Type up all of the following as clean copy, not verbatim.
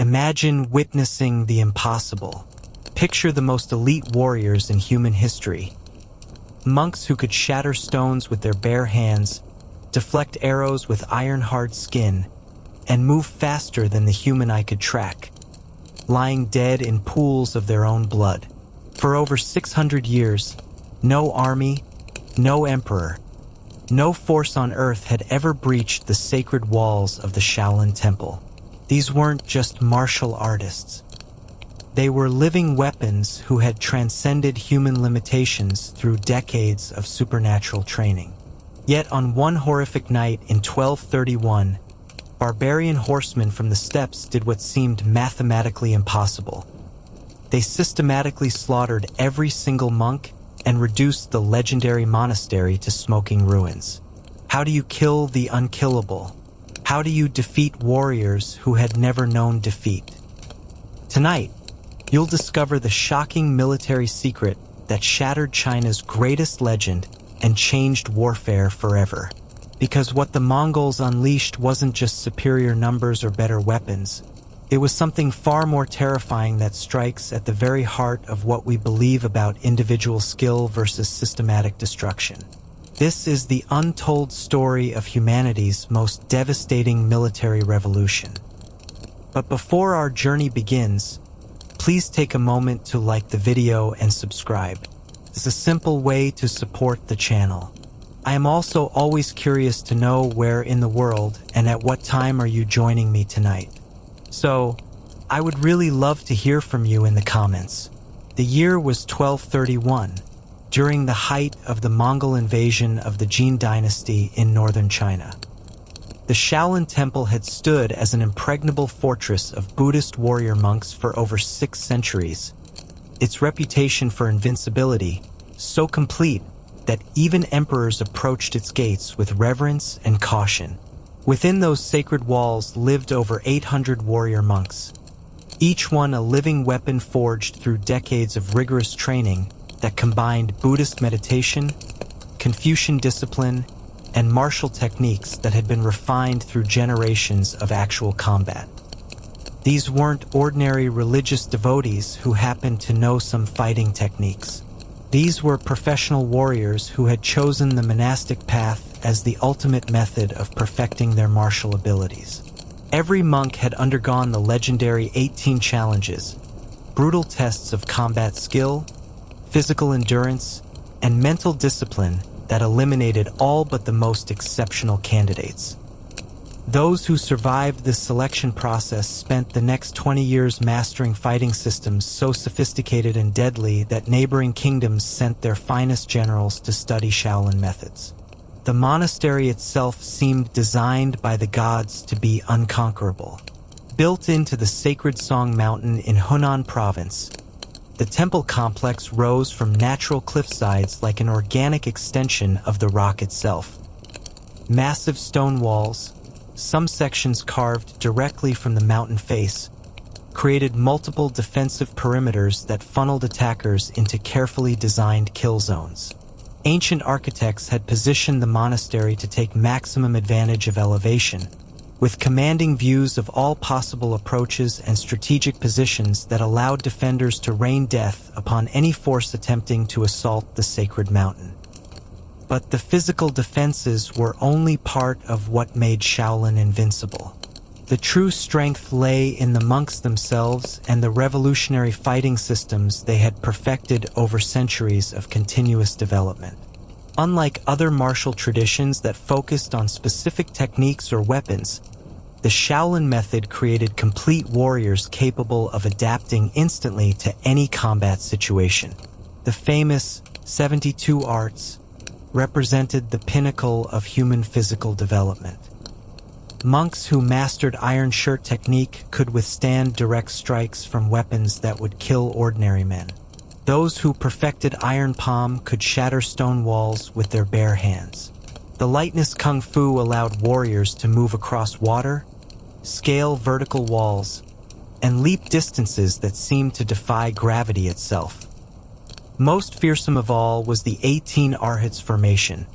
Imagine witnessing the impossible. Picture the most elite warriors in human history. Monks who could shatter stones with their bare hands, deflect arrows with iron-hard skin, and move faster than the human eye could track, lying dead in pools of their own blood. For over 600 years, no army, no emperor, no force on earth had ever breached the sacred walls of the Shaolin Temple. These weren't just martial artists. They were living weapons who had transcended human limitations through decades of supernatural training. Yet on one horrific night in 1231, barbarian horsemen from the steppes did what seemed mathematically impossible. They systematically slaughtered every single monk and reduced the legendary monastery to smoking ruins. How do you kill the unkillable? How do you defeat warriors who had never known defeat? Tonight, you'll discover the shocking military secret that shattered China's greatest legend and changed warfare forever. Because what the Mongols unleashed wasn't just superior numbers or better weapons. It was something far more terrifying that strikes at the very heart of what we believe about individual skill versus systematic destruction. This is the untold story of humanity's most devastating military revolution. But before our journey begins, please take a moment to like the video and subscribe. It's a simple way to support the channel. I am also always curious to know where in the world and at what time are you joining me tonight. So, I would really love to hear from you in the comments. The year was 1231, during the height of the Mongol invasion of the Jin dynasty in northern China. The Shaolin Temple had stood as an impregnable fortress of Buddhist warrior monks for over 6 centuries. Its reputation for invincibility, so complete that even emperors approached its gates with reverence and caution. Within those sacred walls lived over 800 warrior monks, each one a living weapon forged through decades of rigorous training that combined Buddhist meditation, Confucian discipline, and martial techniques that had been refined through generations of actual combat. These weren't ordinary religious devotees who happened to know some fighting techniques. These were professional warriors who had chosen the monastic path as the ultimate method of perfecting their martial abilities. Every monk had undergone the legendary 18 challenges, brutal tests of combat skill, physical endurance, and mental discipline that eliminated all but the most exceptional candidates. Those who survived this selection process spent the next 20 years mastering fighting systems so sophisticated and deadly that neighboring kingdoms sent their finest generals to study Shaolin methods. The monastery itself seemed designed by the gods to be unconquerable. Built into the Sacred Song Mountain in Hunan Province, the temple complex rose from natural cliffsides like an organic extension of the rock itself. Massive stone walls, some sections carved directly from the mountain face, created multiple defensive perimeters that funneled attackers into carefully designed kill zones. Ancient architects had positioned the monastery to take maximum advantage of elevation, with commanding views of all possible approaches and strategic positions that allowed defenders to rain death upon any force attempting to assault the sacred mountain. But the physical defenses were only part of what made Shaolin invincible. The true strength lay in the monks themselves and the revolutionary fighting systems they had perfected over centuries of continuous development. Unlike other martial traditions that focused on specific techniques or weapons, the Shaolin method created complete warriors capable of adapting instantly to any combat situation. The famous 72 arts represented the pinnacle of human physical development. Monks who mastered iron shirt technique could withstand direct strikes from weapons that would kill ordinary men. Those who perfected iron palm could shatter stone walls with their bare hands. The lightness kung fu allowed warriors to move across water, scale vertical walls, and leap distances that seemed to defy gravity itself. Most fearsome of all was the 18 Arhats formation,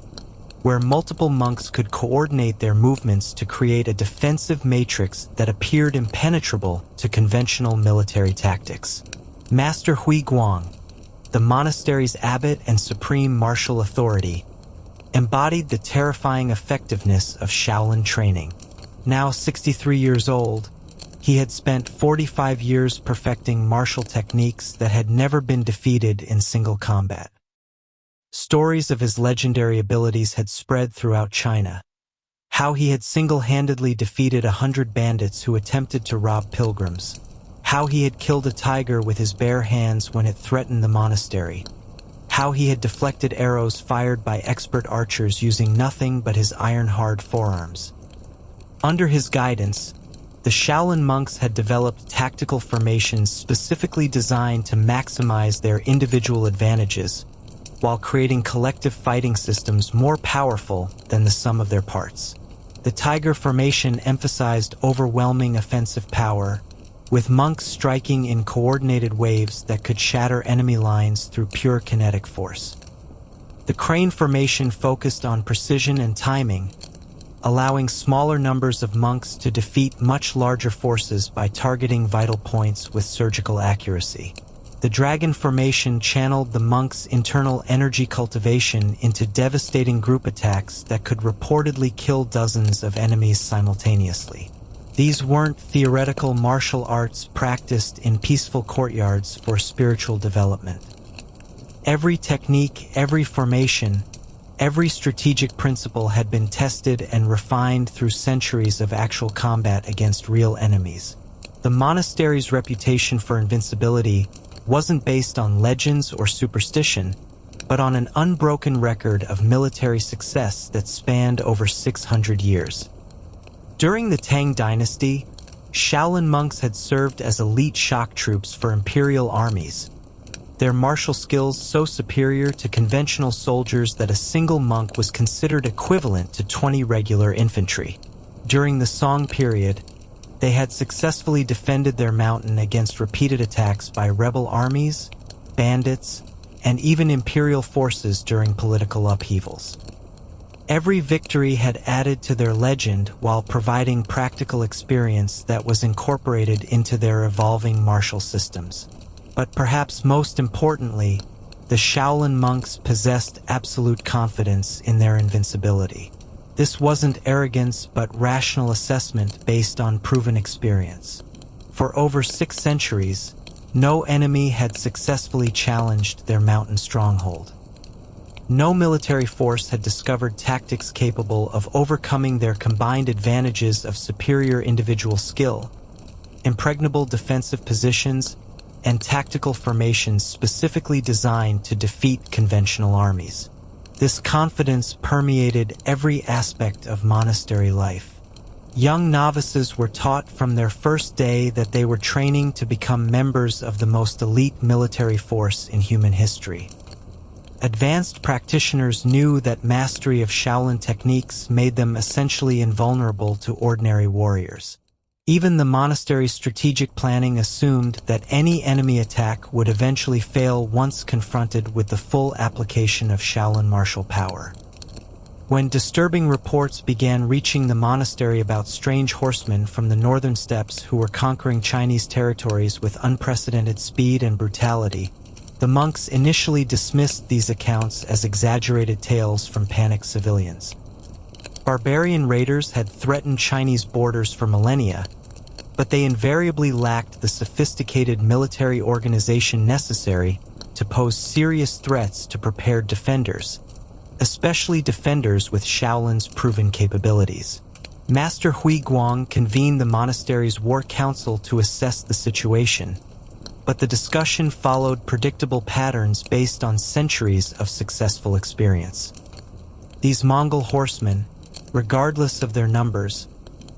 where multiple monks could coordinate their movements to create a defensive matrix that appeared impenetrable to conventional military tactics. Master Hui Guang, the monastery's abbot and supreme martial authority, embodied the terrifying effectiveness of Shaolin training. Now 63 years old, he had spent 45 years perfecting martial techniques that had never been defeated in single combat. Stories of his legendary abilities had spread throughout China. How he had single-handedly defeated 100 bandits who attempted to rob pilgrims. How he had killed a tiger with his bare hands when it threatened the monastery. How he had deflected arrows fired by expert archers using nothing but his iron-hard forearms. Under his guidance, the Shaolin monks had developed tactical formations specifically designed to maximize their individual advantages, while creating collective fighting systems more powerful than the sum of their parts. The Tiger formation emphasized overwhelming offensive power, with monks striking in coordinated waves that could shatter enemy lines through pure kinetic force. The Crane formation focused on precision and timing, allowing smaller numbers of monks to defeat much larger forces by targeting vital points with surgical accuracy. The Dragon formation channeled the monks' internal energy cultivation into devastating group attacks that could reportedly kill dozens of enemies simultaneously. These weren't theoretical martial arts practiced in peaceful courtyards for spiritual development. Every technique, every formation, every strategic principle had been tested and refined through centuries of actual combat against real enemies. The monastery's reputation for invincibility wasn't based on legends or superstition, but on an unbroken record of military success that spanned over 600 years. During the Tang Dynasty, Shaolin monks had served as elite shock troops for imperial armies, their martial skills so superior to conventional soldiers that a single monk was considered equivalent to 20 regular infantry. During the Song period, they had successfully defended their mountain against repeated attacks by rebel armies, bandits, and even imperial forces during political upheavals. Every victory had added to their legend while providing practical experience that was incorporated into their evolving martial systems. But perhaps most importantly, the Shaolin monks possessed absolute confidence in their invincibility. This wasn't arrogance but rational assessment based on proven experience. For over 6 centuries, no enemy had successfully challenged their mountain stronghold. No military force had discovered tactics capable of overcoming their combined advantages of superior individual skill, impregnable defensive positions, and tactical formations specifically designed to defeat conventional armies. This confidence permeated every aspect of monastery life. Young novices were taught from their first day that they were training to become members of the most elite military force in human history. Advanced practitioners knew that mastery of Shaolin techniques made them essentially invulnerable to ordinary warriors. Even the monastery's strategic planning assumed that any enemy attack would eventually fail once confronted with the full application of Shaolin martial power. When disturbing reports began reaching the monastery about strange horsemen from the northern steppes who were conquering Chinese territories with unprecedented speed and brutality, the monks initially dismissed these accounts as exaggerated tales from panicked civilians. Barbarian raiders had threatened Chinese borders for millennia, but they invariably lacked the sophisticated military organization necessary to pose serious threats to prepared defenders, especially defenders with Shaolin's proven capabilities. Master Hui Guang convened the monastery's war council to assess the situation, but the discussion followed predictable patterns based on centuries of successful experience. These Mongol horsemen, regardless of their numbers,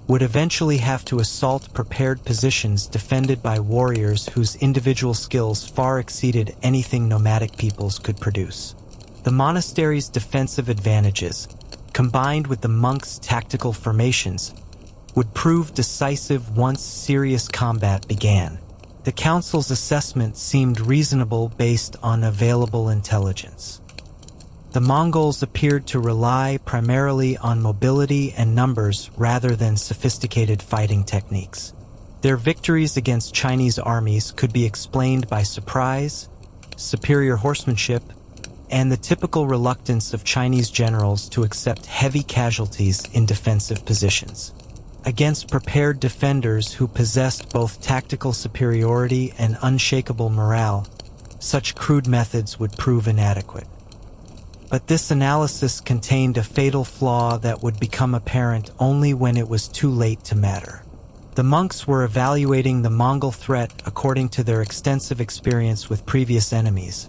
would eventually have to assault prepared positions defended by warriors whose individual skills far exceeded anything nomadic peoples could produce. The monastery's defensive advantages, combined with the monks' tactical formations, would prove decisive once serious combat began. The council's assessment seemed reasonable based on available intelligence. The Mongols appeared to rely primarily on mobility and numbers rather than sophisticated fighting techniques. Their victories against Chinese armies could be explained by surprise, superior horsemanship, and the typical reluctance of Chinese generals to accept heavy casualties in defensive positions. Against prepared defenders who possessed both tactical superiority and unshakable morale, such crude methods would prove inadequate. But this analysis contained a fatal flaw that would become apparent only when it was too late to matter. The monks were evaluating the Mongol threat according to their extensive experience with previous enemies,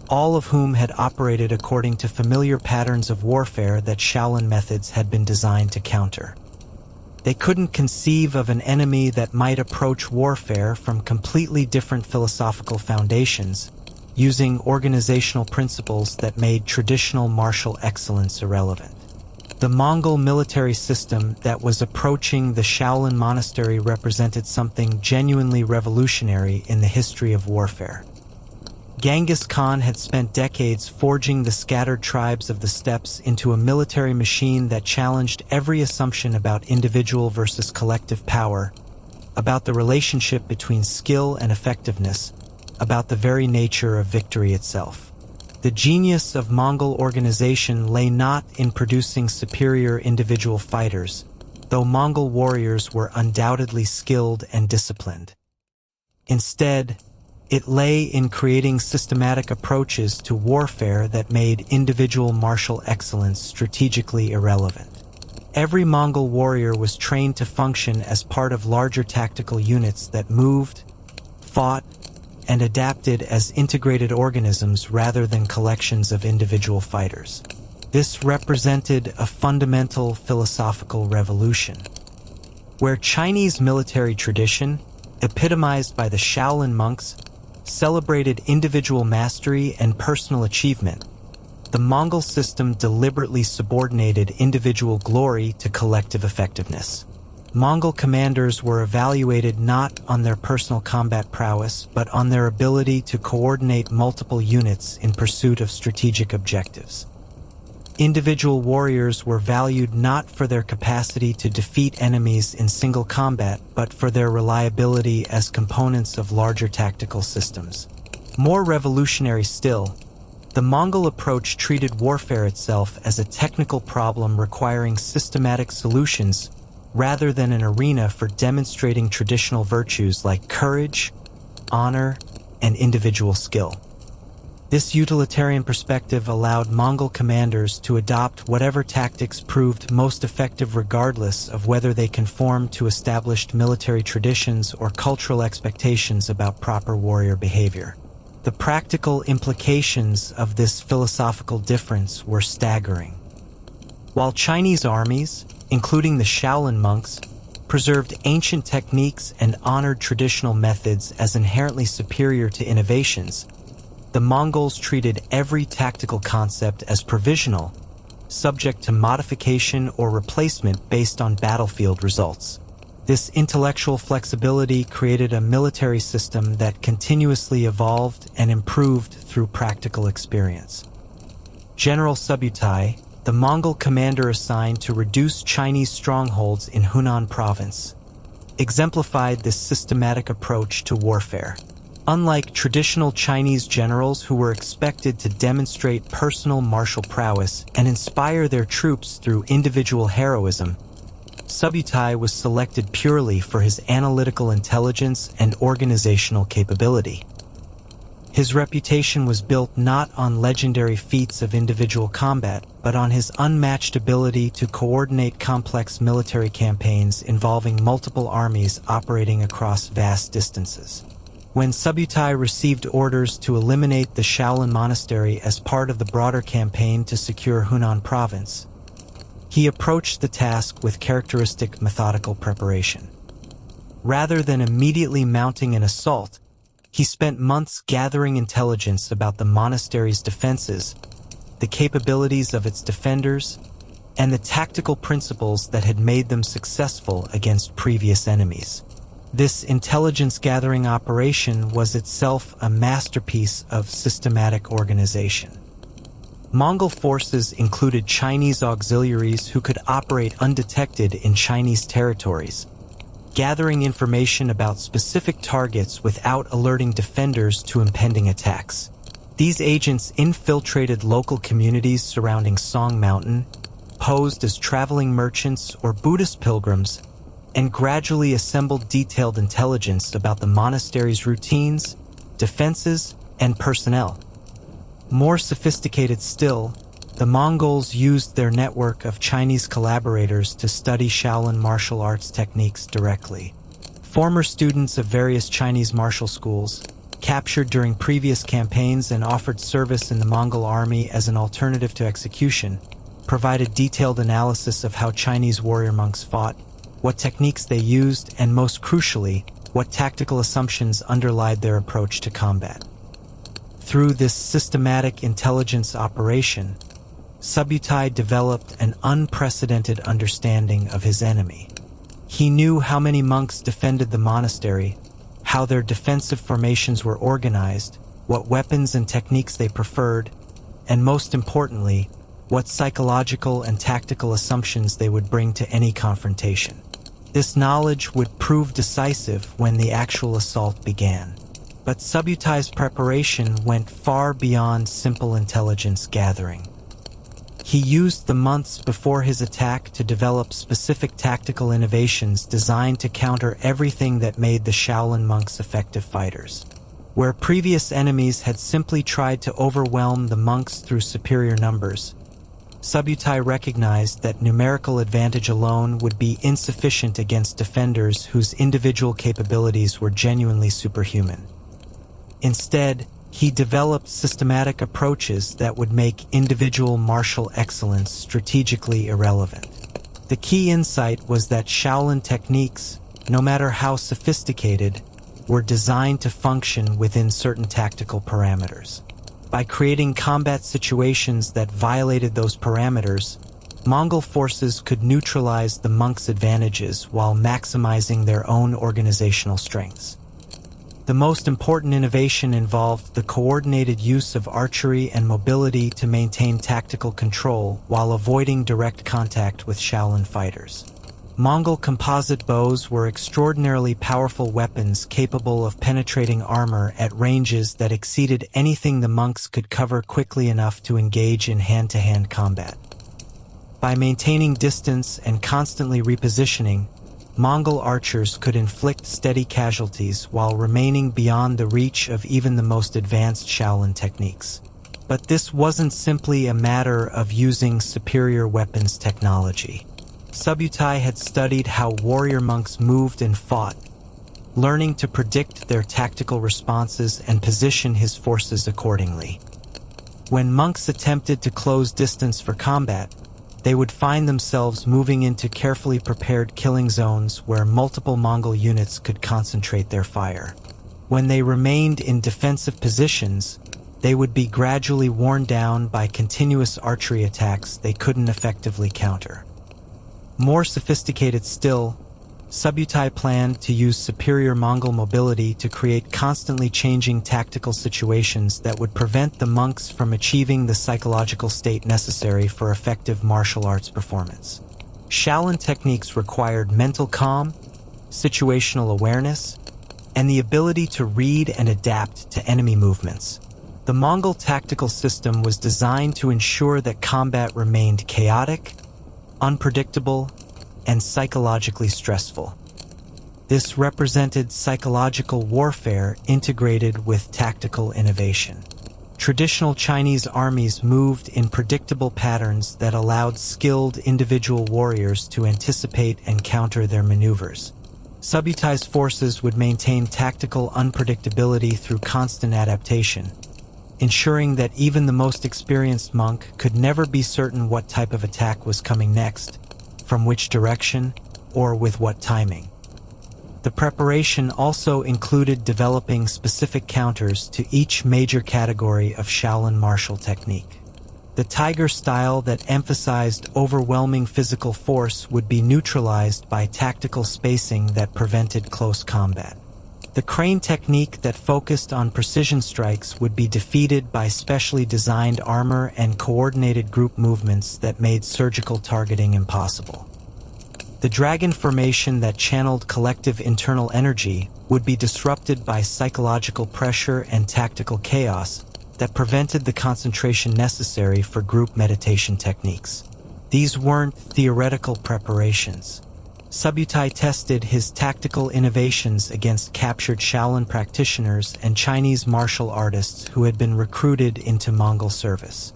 all of whom had operated according to familiar patterns of warfare that Shaolin methods had been designed to counter. They couldn't conceive of an enemy that might approach warfare from completely different philosophical foundations, using organizational principles that made traditional martial excellence irrelevant. The Mongol military system that was approaching the Shaolin monastery represented something genuinely revolutionary in the history of warfare. Genghis Khan had spent decades forging the scattered tribes of the steppes into a military machine that challenged every assumption about individual versus collective power, about the relationship between skill and effectiveness, about the very nature of victory itself. The genius of Mongol organization lay not in producing superior individual fighters, though Mongol warriors were undoubtedly skilled and disciplined. Instead, it lay in creating systematic approaches to warfare that made individual martial excellence strategically irrelevant. Every Mongol warrior was trained to function as part of larger tactical units that moved, fought, and adapted as integrated organisms rather than collections of individual fighters. This represented a fundamental philosophical revolution. Where Chinese military tradition, epitomized by the Shaolin monks, celebrated individual mastery and personal achievement, the Mongol system deliberately subordinated individual glory to collective effectiveness. Mongol commanders were evaluated not on their personal combat prowess, but on their ability to coordinate multiple units in pursuit of strategic objectives. Individual warriors were valued not for their capacity to defeat enemies in single combat, but for their reliability as components of larger tactical systems. More revolutionary still, the Mongol approach treated warfare itself as a technical problem requiring systematic solutions rather than an arena for demonstrating traditional virtues like courage, honor, and individual skill. This utilitarian perspective allowed Mongol commanders to adopt whatever tactics proved most effective regardless of whether they conformed to established military traditions or cultural expectations about proper warrior behavior. The practical implications of this philosophical difference were staggering. While Chinese armies, including the Shaolin monks, preserved ancient techniques and honored traditional methods as inherently superior to innovations, the Mongols treated every tactical concept as provisional, subject to modification or replacement based on battlefield results. This intellectual flexibility created a military system that continuously evolved and improved through practical experience. General Subutai, the Mongol commander assigned to reduce Chinese strongholds in Hunan province, exemplified this systematic approach to warfare. Unlike traditional Chinese generals who were expected to demonstrate personal martial prowess and inspire their troops through individual heroism, Subutai was selected purely for his analytical intelligence and organizational capability. His reputation was built not on legendary feats of individual combat, but on his unmatched ability to coordinate complex military campaigns involving multiple armies operating across vast distances. When Subutai received orders to eliminate the Shaolin monastery as part of the broader campaign to secure Hunan province, he approached the task with characteristic methodical preparation. Rather than immediately mounting an assault, he spent months gathering intelligence about the monastery's defenses, the capabilities of its defenders, and the tactical principles that had made them successful against previous enemies. This intelligence-gathering operation was itself a masterpiece of systematic organization. Mongol forces included Chinese auxiliaries who could operate undetected in Chinese territories, gathering information about specific targets without alerting defenders to impending attacks. These agents infiltrated local communities surrounding Song Mountain, posed as traveling merchants or Buddhist pilgrims, and gradually assembled detailed intelligence about the monastery's routines, defenses, and personnel. More sophisticated still, the Mongols used their network of Chinese collaborators to study Shaolin martial arts techniques directly. Former students of various Chinese martial schools, captured during previous campaigns and offered service in the Mongol army as an alternative to execution, provided detailed analysis of how Chinese warrior monks fought, what techniques they used, and most crucially, what tactical assumptions underlied their approach to combat. Through this systematic intelligence operation, Subutai developed an unprecedented understanding of his enemy. He knew how many monks defended the monastery, how their defensive formations were organized, what weapons and techniques they preferred, and most importantly, what psychological and tactical assumptions they would bring to any confrontation. This knowledge would prove decisive when the actual assault began. But Subutai's preparation went far beyond simple intelligence gathering. He used the months before his attack to develop specific tactical innovations designed to counter everything that made the Shaolin monks effective fighters. Where previous enemies had simply tried to overwhelm the monks through superior numbers, Subutai recognized that numerical advantage alone would be insufficient against defenders whose individual capabilities were genuinely superhuman. Instead, he developed systematic approaches that would make individual martial excellence strategically irrelevant. The key insight was that Shaolin techniques, no matter how sophisticated, were designed to function within certain tactical parameters. By creating combat situations that violated those parameters, Mongol forces could neutralize the monks' advantages while maximizing their own organizational strengths. The most important innovation involved the coordinated use of archery and mobility to maintain tactical control while avoiding direct contact with Shaolin fighters. Mongol composite bows were extraordinarily powerful weapons capable of penetrating armor at ranges that exceeded anything the monks could cover quickly enough to engage in hand-to-hand combat. By maintaining distance and constantly repositioning, Mongol archers could inflict steady casualties while remaining beyond the reach of even the most advanced Shaolin techniques. But this wasn't simply a matter of using superior weapons technology. Subutai had studied how warrior monks moved and fought, learning to predict their tactical responses and position his forces accordingly. When monks attempted to close distance for combat, they would find themselves moving into carefully prepared killing zones where multiple Mongol units could concentrate their fire. When they remained in defensive positions, they would be gradually worn down by continuous archery attacks they couldn't effectively counter. More sophisticated still, Subutai planned to use superior Mongol mobility to create constantly changing tactical situations that would prevent the monks from achieving the psychological state necessary for effective martial arts performance. Shaolin techniques required mental calm, situational awareness, and the ability to read and adapt to enemy movements. The Mongol tactical system was designed to ensure that combat remained chaotic, unpredictable, and psychologically stressful. This represented psychological warfare integrated with tactical innovation. Traditional Chinese armies moved in predictable patterns that allowed skilled individual warriors to anticipate and counter their maneuvers. Subutai's forces would maintain tactical unpredictability through constant adaptation, ensuring that even the most experienced monk could never be certain what type of attack was coming next, from which direction, or with what timing. The preparation also included developing specific counters to each major category of Shaolin martial technique. The tiger style that emphasized overwhelming physical force would be neutralized by tactical spacing that prevented close combat. The crane technique that focused on precision strikes would be defeated by specially designed armor and coordinated group movements that made surgical targeting impossible. The dragon formation that channeled collective internal energy would be disrupted by psychological pressure and tactical chaos that prevented the concentration necessary for group meditation techniques. These weren't theoretical preparations. Subutai tested his tactical innovations against captured Shaolin practitioners and Chinese martial artists who had been recruited into Mongol service.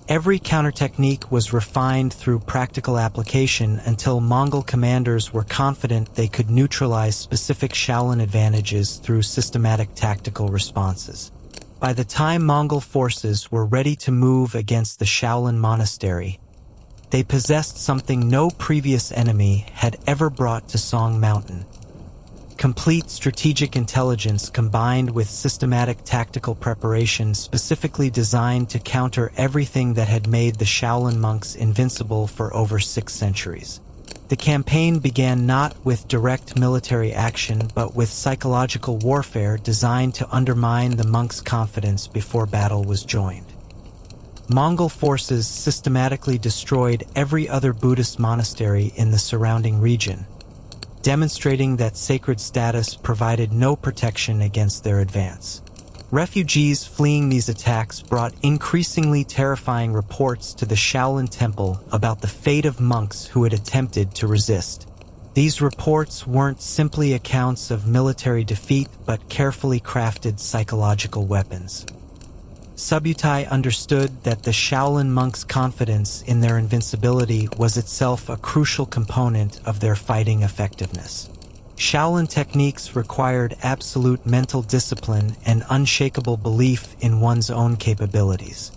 Every counter-technique was refined through practical application until Mongol commanders were confident they could neutralize specific Shaolin advantages through systematic tactical responses. By the time Mongol forces were ready to move against the Shaolin monastery, they possessed something no previous enemy had ever brought to Song Mountain: complete strategic intelligence combined with systematic tactical preparation specifically designed to counter everything that had made the Shaolin monks invincible for over 6 centuries. The campaign began not with direct military action but with psychological warfare designed to undermine the monks' confidence before battle was joined. Mongol forces systematically destroyed every other Buddhist monastery in the surrounding region, demonstrating that sacred status provided no protection against their advance. Refugees fleeing these attacks brought increasingly terrifying reports to the Shaolin Temple about the fate of monks who had attempted to resist. These reports weren't simply accounts of military defeat but carefully crafted psychological weapons. Subutai understood that the Shaolin monks' confidence in their invincibility was itself a crucial component of their fighting effectiveness. Shaolin techniques required absolute mental discipline and unshakable belief in one's own capabilities.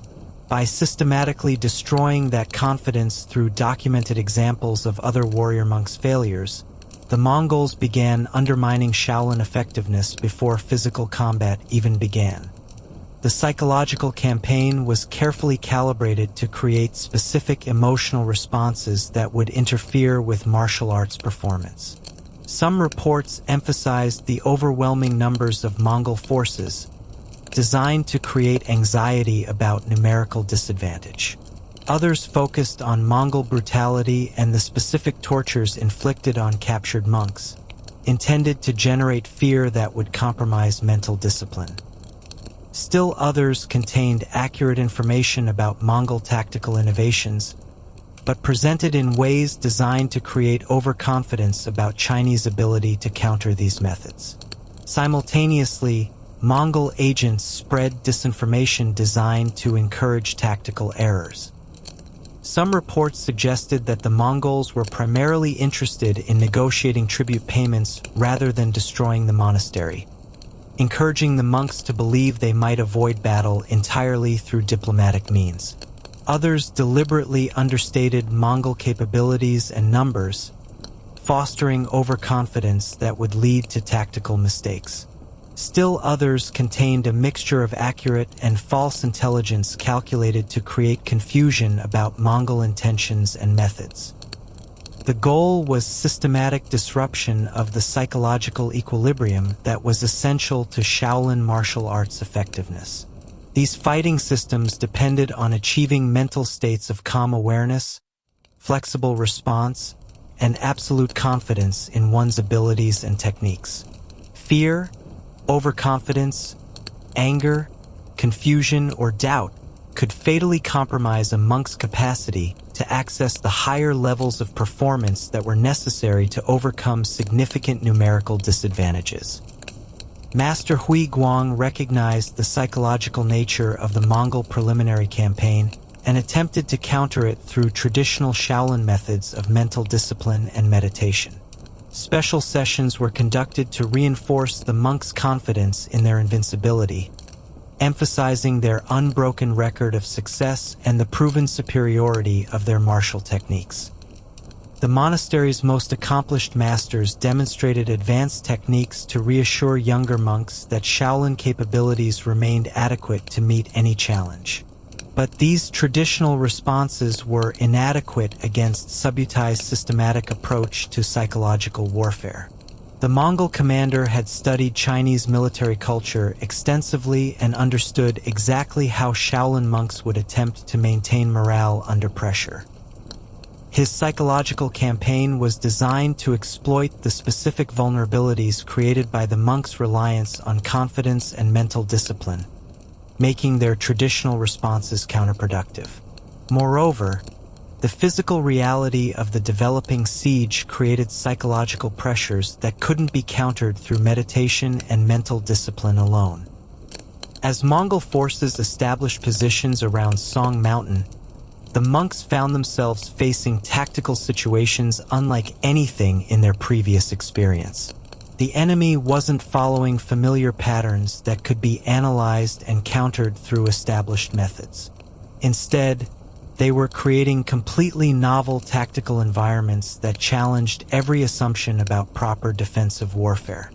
By systematically destroying that confidence through documented examples of other warrior monks' failures, the Mongols began undermining Shaolin effectiveness before physical combat even began. The psychological campaign was carefully calibrated to create specific emotional responses that would interfere with martial arts performance. Some reports emphasized the overwhelming numbers of Mongol forces, designed to create anxiety about numerical disadvantage. Others focused on Mongol brutality and the specific tortures inflicted on captured monks, intended to generate fear that would compromise mental discipline. Still others contained accurate information about Mongol tactical innovations, but presented in ways designed to create overconfidence about Chinese ability to counter these methods. Simultaneously, Mongol agents spread disinformation designed to encourage tactical errors. Some reports suggested that the Mongols were primarily interested in negotiating tribute payments rather than destroying the monastery, encouraging the monks to believe they might avoid battle entirely through diplomatic means. Others deliberately understated Mongol capabilities and numbers, fostering overconfidence that would lead to tactical mistakes. Still others contained a mixture of accurate and false intelligence calculated to create confusion about Mongol intentions and methods. The goal was systematic disruption of the psychological equilibrium that was essential to Shaolin martial arts effectiveness. These fighting systems depended on achieving mental states of calm awareness, flexible response, and absolute confidence in one's abilities and techniques. Fear, overconfidence, anger, confusion, or doubt could fatally compromise a monk's capacity to access the higher levels of performance that were necessary to overcome significant numerical disadvantages. Master Hui Guang recognized the psychological nature of the Mongol preliminary campaign and attempted to counter it through traditional Shaolin methods of mental discipline and meditation. Special sessions were conducted to reinforce the monks' confidence in their invincibility, emphasizing their unbroken record of success and the proven superiority of their martial techniques. The monastery's most accomplished masters demonstrated advanced techniques to reassure younger monks that Shaolin capabilities remained adequate to meet any challenge. But these traditional responses were inadequate against Subutai's systematic approach to psychological warfare. The Mongol commander had studied Chinese military culture extensively and understood exactly how Shaolin monks would attempt to maintain morale under pressure. His psychological campaign was designed to exploit the specific vulnerabilities created by the monks' reliance on confidence and mental discipline, making their traditional responses counterproductive. Moreover, the physical reality of the developing siege created psychological pressures that couldn't be countered through meditation and mental discipline alone. As Mongol forces established positions around Song Mountain, the monks found themselves facing tactical situations unlike anything in their previous experience. The enemy wasn't following familiar patterns that could be analyzed and countered through established methods. Instead, they were creating completely novel tactical environments that challenged every assumption about proper defensive warfare.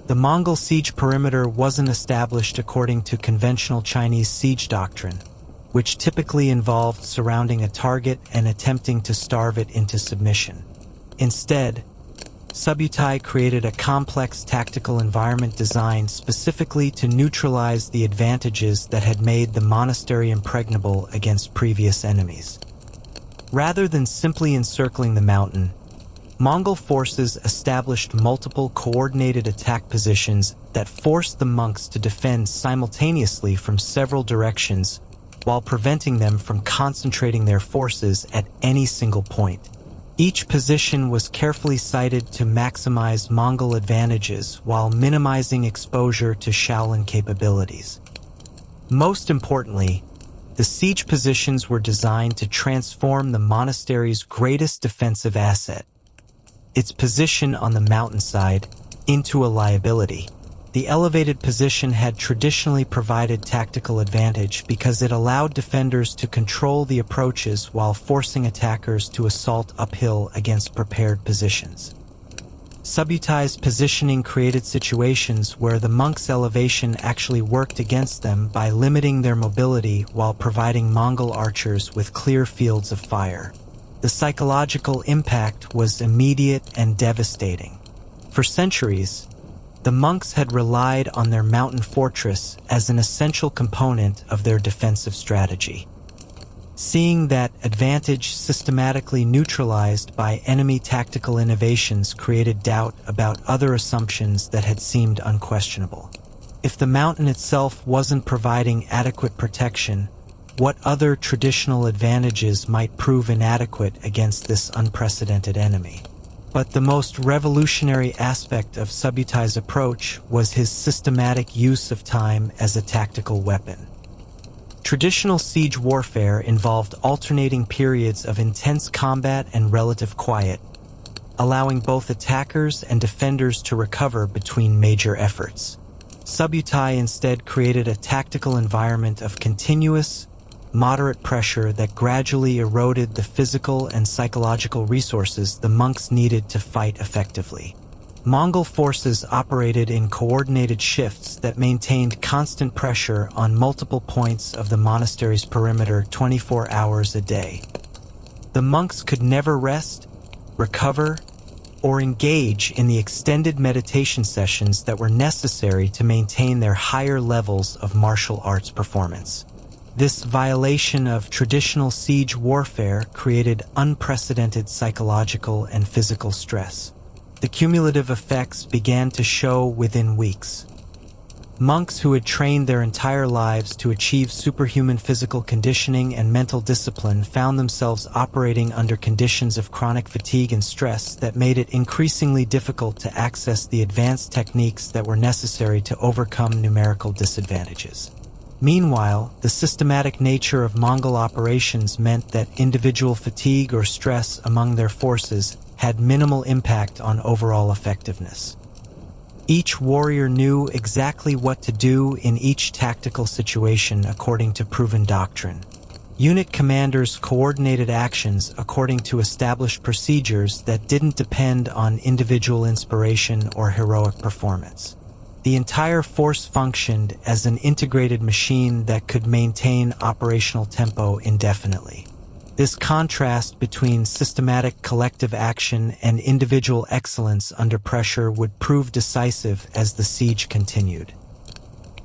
The Mongol siege perimeter wasn't established according to conventional Chinese siege doctrine, which typically involved surrounding a target and attempting to starve it into submission. Instead, Subutai created a complex tactical environment designed specifically to neutralize the advantages that had made the monastery impregnable against previous enemies. Rather than simply encircling the mountain, Mongol forces established multiple coordinated attack positions that forced the monks to defend simultaneously from several directions while preventing them from concentrating their forces at any single point. Each position was carefully sited to maximize Mongol advantages while minimizing exposure to Shaolin capabilities. Most importantly, the siege positions were designed to transform the monastery's greatest defensive asset, its position on the mountainside, into a liability. The elevated position had traditionally provided tactical advantage because it allowed defenders to control the approaches while forcing attackers to assault uphill against prepared positions. Subutai's positioning created situations where the monks' elevation actually worked against them by limiting their mobility while providing Mongol archers with clear fields of fire. The psychological impact was immediate and devastating. For centuries, the monks had relied on their mountain fortress as an essential component of their defensive strategy. Seeing that advantage systematically neutralized by enemy tactical innovations created doubt about other assumptions that had seemed unquestionable. If the mountain itself wasn't providing adequate protection, what other traditional advantages might prove inadequate against this unprecedented enemy? But the most revolutionary aspect of Subutai's approach was his systematic use of time as a tactical weapon. Traditional siege warfare involved alternating periods of intense combat and relative quiet, allowing both attackers and defenders to recover between major efforts. Subutai instead created a tactical environment of continuous, moderate pressure that gradually eroded the physical and psychological resources the monks needed to fight effectively. Mongol forces operated in coordinated shifts that maintained constant pressure on multiple points of the monastery's perimeter 24 hours a day. The monks could never rest, recover, or engage in the extended meditation sessions that were necessary to maintain their higher levels of martial arts performance. This violation of traditional siege warfare created unprecedented psychological and physical stress. The cumulative effects began to show within weeks. Monks who had trained their entire lives to achieve superhuman physical conditioning and mental discipline found themselves operating under conditions of chronic fatigue and stress that made it increasingly difficult to access the advanced techniques that were necessary to overcome numerical disadvantages. Meanwhile, the systematic nature of Mongol operations meant that individual fatigue or stress among their forces had minimal impact on overall effectiveness. Each warrior knew exactly what to do in each tactical situation according to proven doctrine. Unit commanders coordinated actions according to established procedures that didn't depend on individual inspiration or heroic performance. The entire force functioned as an integrated machine that could maintain operational tempo indefinitely. This contrast between systematic collective action and individual excellence under pressure would prove decisive as the siege continued.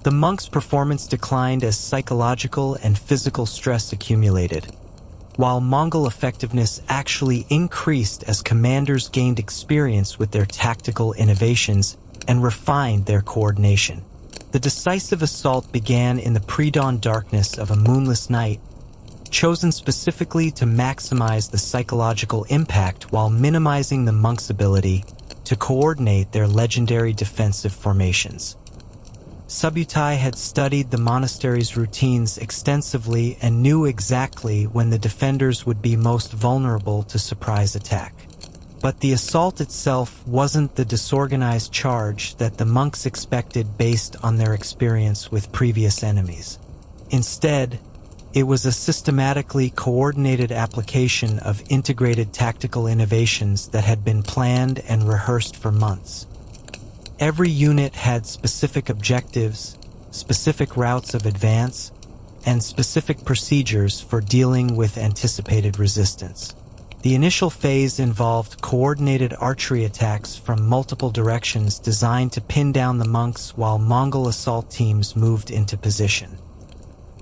The monks' performance declined as psychological and physical stress accumulated, while Mongol effectiveness actually increased as commanders gained experience with their tactical innovations and refined their coordination. The decisive assault began in the pre-dawn darkness of a moonless night, chosen specifically to maximize the psychological impact while minimizing the monks' ability to coordinate their legendary defensive formations. Subutai had studied the monastery's routines extensively and knew exactly when the defenders would be most vulnerable to surprise attack. But the assault itself wasn't the disorganized charge that the monks expected based on their experience with previous enemies. Instead, it was a systematically coordinated application of integrated tactical innovations that had been planned and rehearsed for months. Every unit had specific objectives, specific routes of advance, and specific procedures for dealing with anticipated resistance. The initial phase involved coordinated archery attacks from multiple directions designed to pin down the monks while Mongol assault teams moved into position.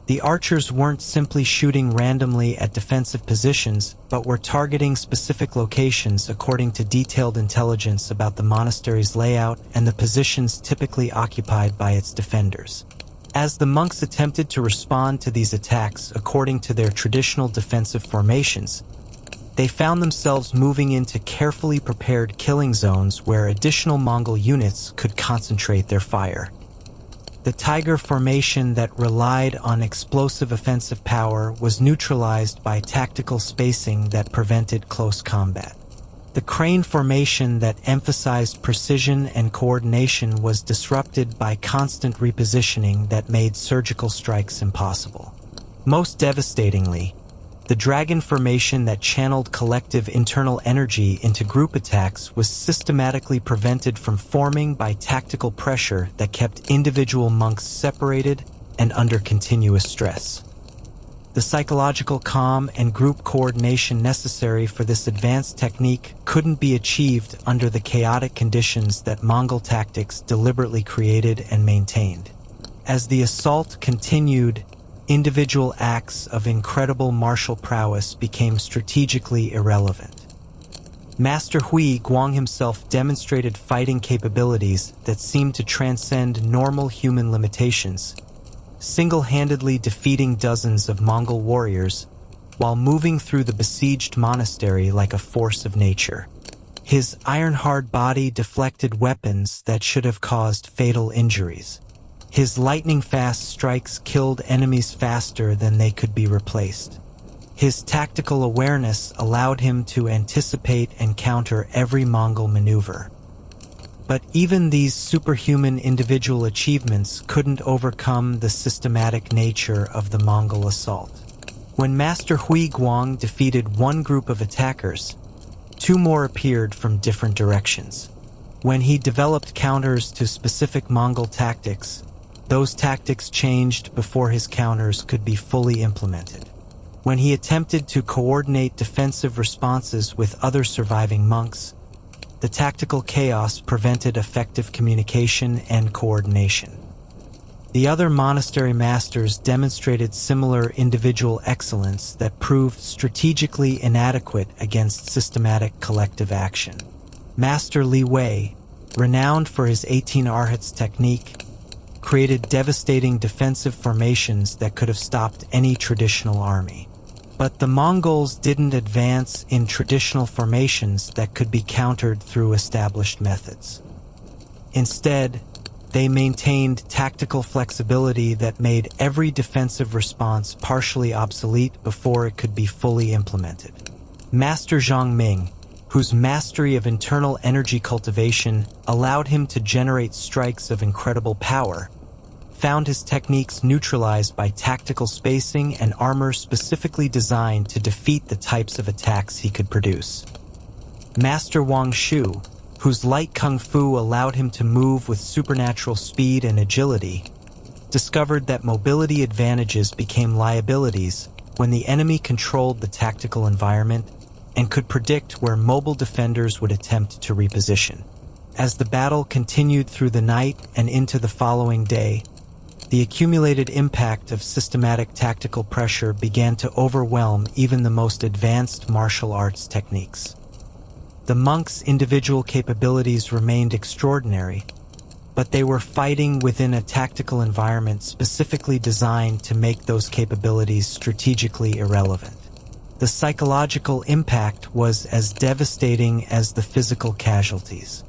The archers weren't simply shooting randomly at defensive positions, but were targeting specific locations according to detailed intelligence about the monastery's layout and the positions typically occupied by its defenders. As the monks attempted to respond to these attacks according to their traditional defensive formations, they found themselves moving into carefully prepared killing zones where additional Mongol units could concentrate their fire. The tiger formation that relied on explosive offensive power was neutralized by tactical spacing that prevented close combat. The crane formation that emphasized precision and coordination was disrupted by constant repositioning that made surgical strikes impossible. Most devastatingly, the dragon formation that channeled collective internal energy into group attacks was systematically prevented from forming by tactical pressure that kept individual monks separated and under continuous stress. The psychological calm and group coordination necessary for this advanced technique couldn't be achieved under the chaotic conditions that Mongol tactics deliberately created and maintained. As the assault continued, individual acts of incredible martial prowess became strategically irrelevant. Master Hui Guang himself demonstrated fighting capabilities that seemed to transcend normal human limitations, single-handedly defeating dozens of Mongol warriors while moving through the besieged monastery like a force of nature. His iron-hard body deflected weapons that should have caused fatal injuries. His lightning-fast strikes killed enemies faster than they could be replaced. His tactical awareness allowed him to anticipate and counter every Mongol maneuver. But even these superhuman individual achievements couldn't overcome the systematic nature of the Mongol assault. When Master Hui Guang defeated one group of attackers, two more appeared from different directions. When he developed counters to specific Mongol tactics, those tactics changed before his counters could be fully implemented. When he attempted to coordinate defensive responses with other surviving monks, the tactical chaos prevented effective communication and coordination. The other monastery masters demonstrated similar individual excellence that proved strategically inadequate against systematic collective action. Master Li Wei, renowned for his 18 Arhats technique, created devastating defensive formations that could have stopped any traditional army. But the Mongols didn't advance in traditional formations that could be countered through established methods. Instead, they maintained tactical flexibility that made every defensive response partially obsolete before it could be fully implemented. Master Zhang Ming, whose mastery of internal energy cultivation allowed him to generate strikes of incredible power, found his techniques neutralized by tactical spacing and armor specifically designed to defeat the types of attacks he could produce. Master Wang Shu, whose light kung fu allowed him to move with supernatural speed and agility, discovered that mobility advantages became liabilities when the enemy controlled the tactical environment and could predict where mobile defenders would attempt to reposition. As the battle continued through the night and into the following day, the accumulated impact of systematic tactical pressure began to overwhelm even the most advanced martial arts techniques. The monks' individual capabilities remained extraordinary, but they were fighting within a tactical environment specifically designed to make those capabilities strategically irrelevant. The psychological impact was as devastating as the physical casualties.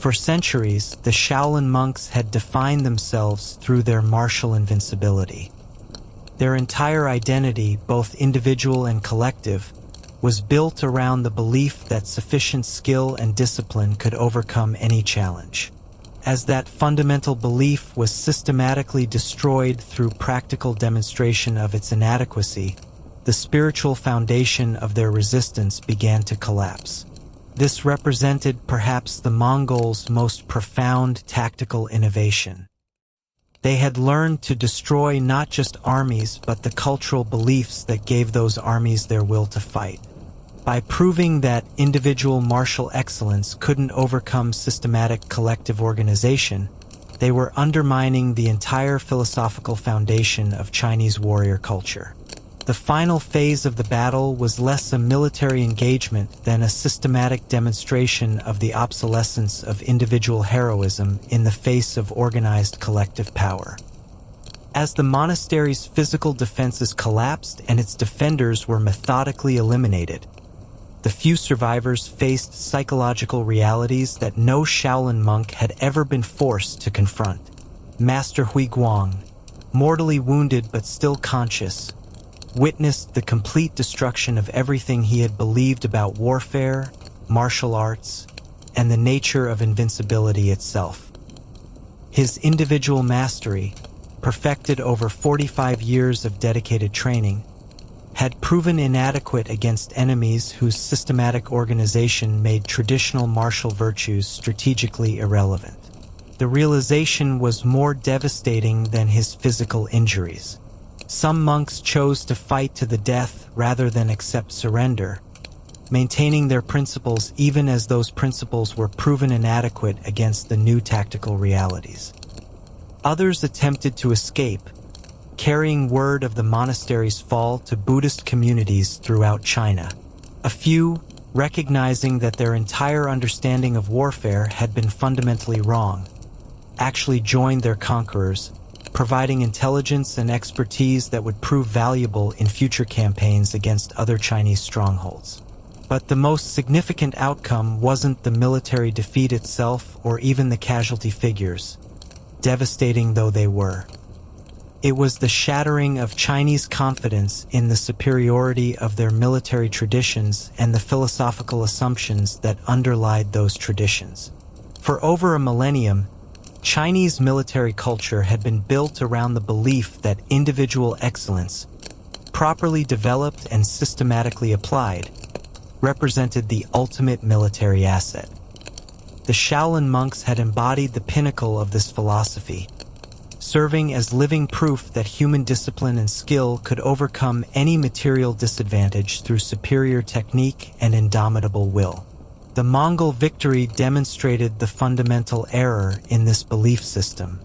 For centuries, the Shaolin monks had defined themselves through their martial invincibility. Their entire identity, both individual and collective, was built around the belief that sufficient skill and discipline could overcome any challenge. As that fundamental belief was systematically destroyed through practical demonstration of its inadequacy, the spiritual foundation of their resistance began to collapse. This represented perhaps the Mongols' most profound tactical innovation. They had learned to destroy not just armies but the cultural beliefs that gave those armies their will to fight. By proving that individual martial excellence couldn't overcome systematic collective organization, they were undermining the entire philosophical foundation of Chinese warrior culture. The final phase of the battle was less a military engagement than a systematic demonstration of the obsolescence of individual heroism in the face of organized collective power. As the monastery's physical defenses collapsed and its defenders were methodically eliminated, the few survivors faced psychological realities that no Shaolin monk had ever been forced to confront. Master Huiguang, mortally wounded but still conscious, witnessed the complete destruction of everything he had believed about warfare, martial arts, and the nature of invincibility itself. His individual mastery, perfected over 45 years of dedicated training, had proven inadequate against enemies whose systematic organization made traditional martial virtues strategically irrelevant. The realization was more devastating than his physical injuries. Some monks chose to fight to the death rather than accept surrender, maintaining their principles even as those principles were proven inadequate against the new tactical realities. Others attempted to escape, carrying word of the monastery's fall to Buddhist communities throughout China. A few, recognizing that their entire understanding of warfare had been fundamentally wrong, actually joined their conquerors, providing intelligence and expertise that would prove valuable in future campaigns against other Chinese strongholds. But the most significant outcome wasn't the military defeat itself or even the casualty figures, devastating though they were. It was the shattering of Chinese confidence in the superiority of their military traditions and the philosophical assumptions that underlied those traditions. For over a millennium, Chinese military culture had been built around the belief that individual excellence, properly developed and systematically applied, represented the ultimate military asset. The Shaolin monks had embodied the pinnacle of this philosophy, serving as living proof that human discipline and skill could overcome any material disadvantage through superior technique and indomitable will. The Mongol victory demonstrated the fundamental error in this belief system.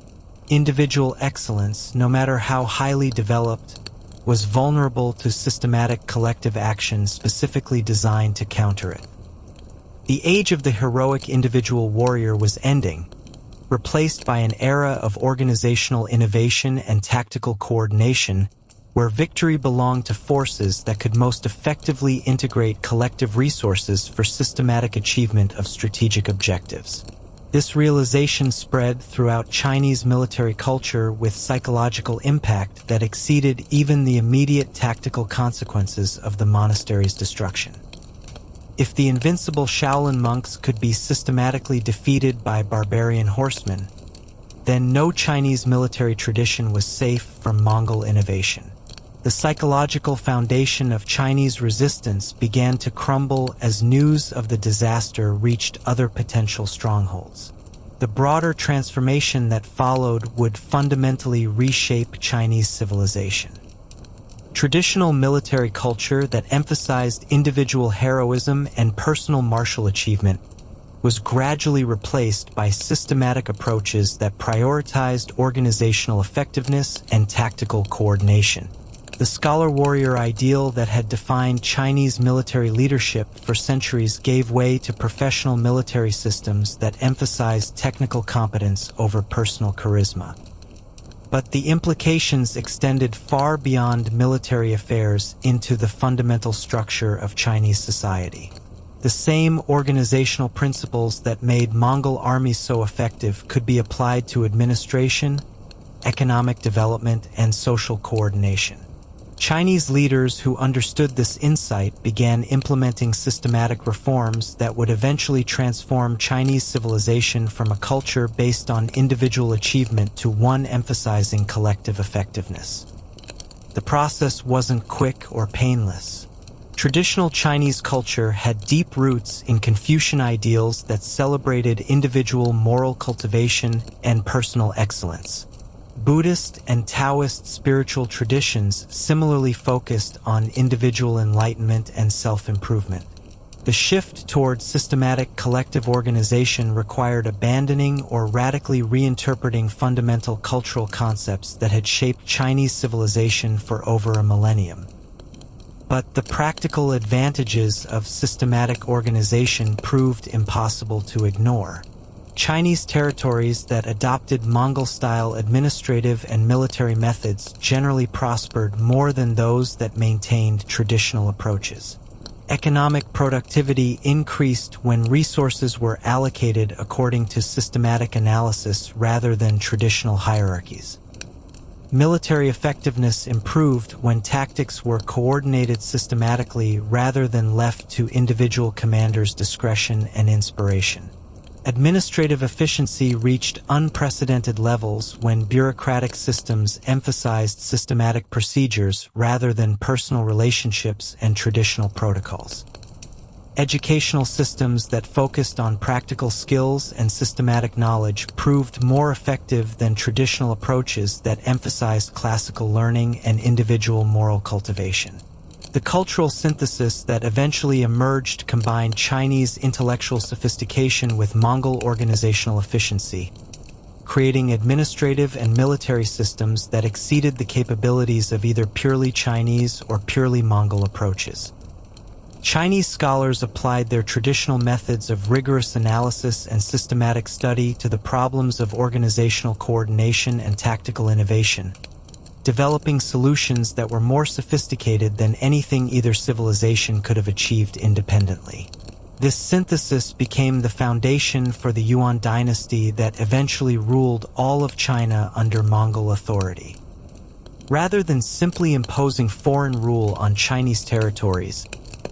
Individual excellence, no matter how highly developed, was vulnerable to systematic collective action specifically designed to counter it. The age of the heroic individual warrior was ending, replaced by an era of organizational innovation and tactical coordination, where victory belonged to forces that could most effectively integrate collective resources for systematic achievement of strategic objectives. This realization spread throughout Chinese military culture with psychological impact that exceeded even the immediate tactical consequences of the monastery's destruction. If the invincible Shaolin monks could be systematically defeated by barbarian horsemen, then no Chinese military tradition was safe from Mongol innovation. The psychological foundation of Chinese resistance began to crumble as news of the disaster reached other potential strongholds. The broader transformation that followed would fundamentally reshape Chinese civilization. Traditional military culture that emphasized individual heroism and personal martial achievement was gradually replaced by systematic approaches that prioritized organizational effectiveness and tactical coordination. The scholar-warrior ideal that had defined Chinese military leadership for centuries gave way to professional military systems that emphasized technical competence over personal charisma. But the implications extended far beyond military affairs into the fundamental structure of Chinese society. The same organizational principles that made Mongol armies so effective could be applied to administration, economic development, and social coordination. Chinese leaders who understood this insight began implementing systematic reforms that would eventually transform Chinese civilization from a culture based on individual achievement to one emphasizing collective effectiveness. The process wasn't quick or painless. Traditional Chinese culture had deep roots in Confucian ideals that celebrated individual moral cultivation and personal excellence. Buddhist and Taoist spiritual traditions similarly focused on individual enlightenment and self-improvement. The shift toward systematic collective organization required abandoning or radically reinterpreting fundamental cultural concepts that had shaped Chinese civilization for over a millennium. But the practical advantages of systematic organization proved impossible to ignore. Chinese territories that adopted Mongol-style administrative and military methods generally prospered more than those that maintained traditional approaches. Economic productivity increased when resources were allocated according to systematic analysis rather than traditional hierarchies. Military effectiveness improved when tactics were coordinated systematically rather than left to individual commanders' discretion and inspiration. Administrative efficiency reached unprecedented levels when bureaucratic systems emphasized systematic procedures rather than personal relationships and traditional protocols. Educational systems that focused on practical skills and systematic knowledge proved more effective than traditional approaches that emphasized classical learning and individual moral cultivation. The cultural synthesis that eventually emerged combined Chinese intellectual sophistication with Mongol organizational efficiency, creating administrative and military systems that exceeded the capabilities of either purely Chinese or purely Mongol approaches. Chinese scholars applied their traditional methods of rigorous analysis and systematic study to the problems of organizational coordination and tactical innovation, developing solutions that were more sophisticated than anything either civilization could have achieved independently. This synthesis became the foundation for the Yuan dynasty that eventually ruled all of China under Mongol authority. Rather than simply imposing foreign rule on Chinese territories,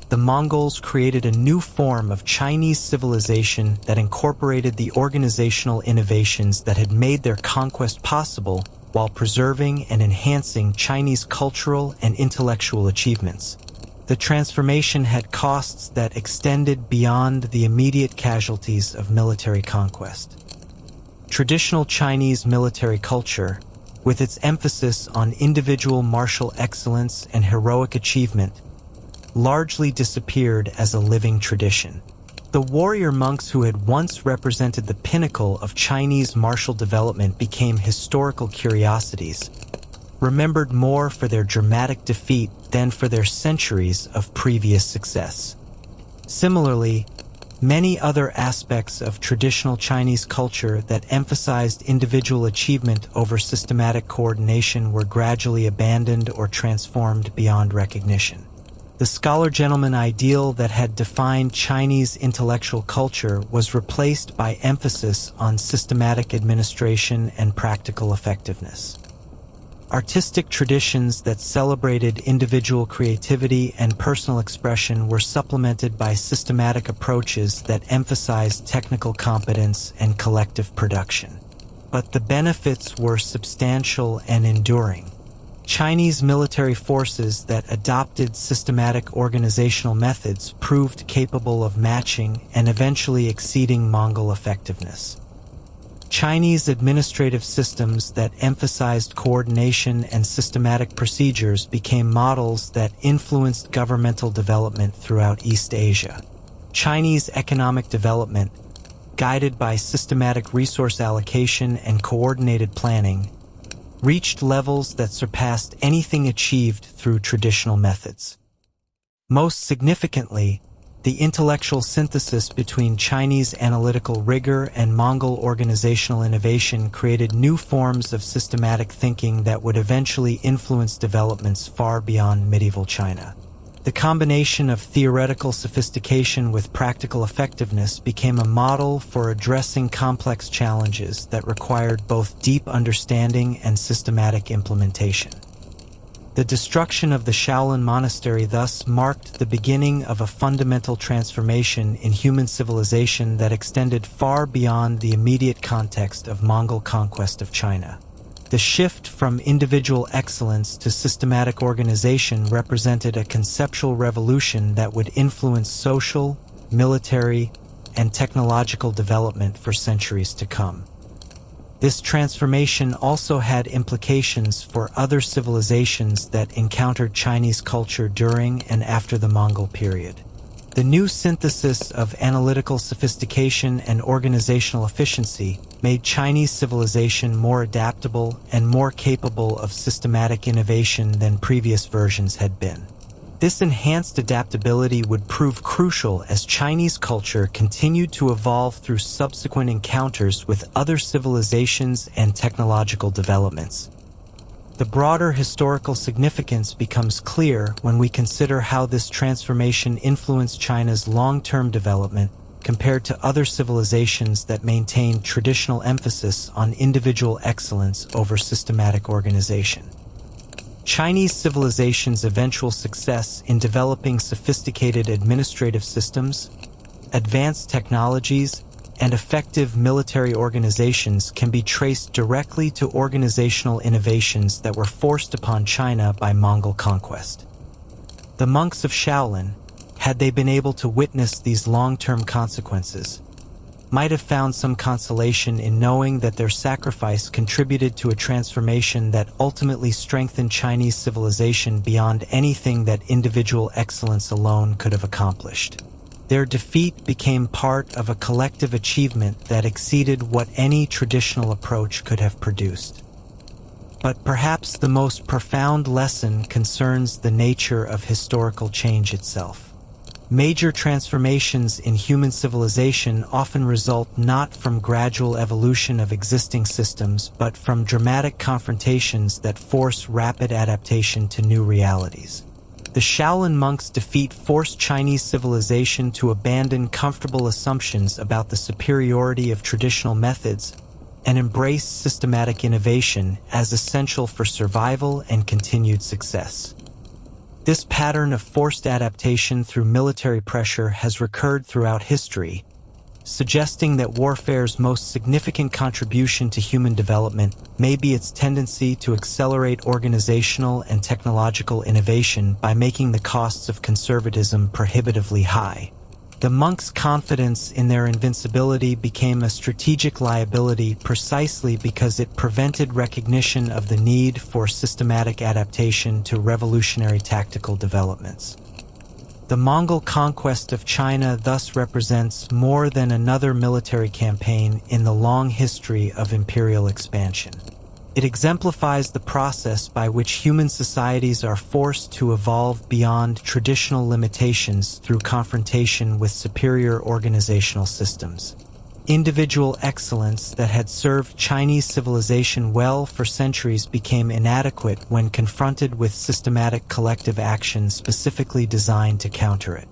the Mongols created a new form of Chinese civilization that incorporated the organizational innovations that had made their conquest possible while preserving and enhancing Chinese cultural and intellectual achievements. The transformation had costs that extended beyond the immediate casualties of military conquest. Traditional Chinese military culture, with its emphasis on individual martial excellence and heroic achievement, largely disappeared as a living tradition. The warrior monks who had once represented the pinnacle of Chinese martial development became historical curiosities, remembered more for their dramatic defeat than for their centuries of previous success. Similarly, many other aspects of traditional Chinese culture that emphasized individual achievement over systematic coordination were gradually abandoned or transformed beyond recognition. The scholar-gentleman ideal that had defined Chinese intellectual culture was replaced by emphasis on systematic administration and practical effectiveness. Artistic traditions that celebrated individual creativity and personal expression were supplemented by systematic approaches that emphasized technical competence and collective production. But the benefits were substantial and enduring. Chinese military forces that adopted systematic organizational methods proved capable of matching and eventually exceeding Mongol effectiveness. Chinese administrative systems that emphasized coordination and systematic procedures became models that influenced governmental development throughout East Asia. Chinese economic development, guided by systematic resource allocation and coordinated planning, reached levels that surpassed anything achieved through traditional methods. Most significantly, the intellectual synthesis between Chinese analytical rigor and Mongol organizational innovation created new forms of systematic thinking that would eventually influence developments far beyond medieval China. The combination of theoretical sophistication with practical effectiveness became a model for addressing complex challenges that required both deep understanding and systematic implementation. The destruction of the Shaolin monastery thus marked the beginning of a fundamental transformation in human civilization that extended far beyond the immediate context of Mongol conquest of China. The shift from individual excellence to systematic organization represented a conceptual revolution that would influence social, military, and technological development for centuries to come. This transformation also had implications for other civilizations that encountered Chinese culture during and after the Mongol period. The new synthesis of analytical sophistication and organizational efficiency made Chinese civilization more adaptable and more capable of systematic innovation than previous versions had been. This enhanced adaptability would prove crucial as Chinese culture continued to evolve through subsequent encounters with other civilizations and technological developments. The broader historical significance becomes clear when we consider how this transformation influenced China's long-term development compared to other civilizations that maintained traditional emphasis on individual excellence over systematic organization. Chinese civilization's eventual success in developing sophisticated administrative systems, advanced technologies, and effective military organizations can be traced directly to organizational innovations that were forced upon China by Mongol conquest. The monks of Shaolin, had they been able to witness these long-term consequences, might have found some consolation in knowing that their sacrifice contributed to a transformation that ultimately strengthened Chinese civilization beyond anything that individual excellence alone could have accomplished. Their defeat became part of a collective achievement that exceeded what any traditional approach could have produced. But perhaps the most profound lesson concerns the nature of historical change itself. Major transformations in human civilization often result not from gradual evolution of existing systems, but from dramatic confrontations that force rapid adaptation to new realities. The Shaolin monks' defeat forced Chinese civilization to abandon comfortable assumptions about the superiority of traditional methods and embrace systematic innovation as essential for survival and continued success. This pattern of forced adaptation through military pressure has recurred throughout history, suggesting that warfare's most significant contribution to human development may be its tendency to accelerate organizational and technological innovation by making the costs of conservatism prohibitively high. The monks' confidence in their invincibility became a strategic liability precisely because it prevented recognition of the need for systematic adaptation to revolutionary tactical developments. The Mongol conquest of China thus represents more than another military campaign in the long history of imperial expansion. It exemplifies the process by which human societies are forced to evolve beyond traditional limitations through confrontation with superior organizational systems. Individual excellence that had served Chinese civilization well for centuries became inadequate when confronted with systematic collective action specifically designed to counter it.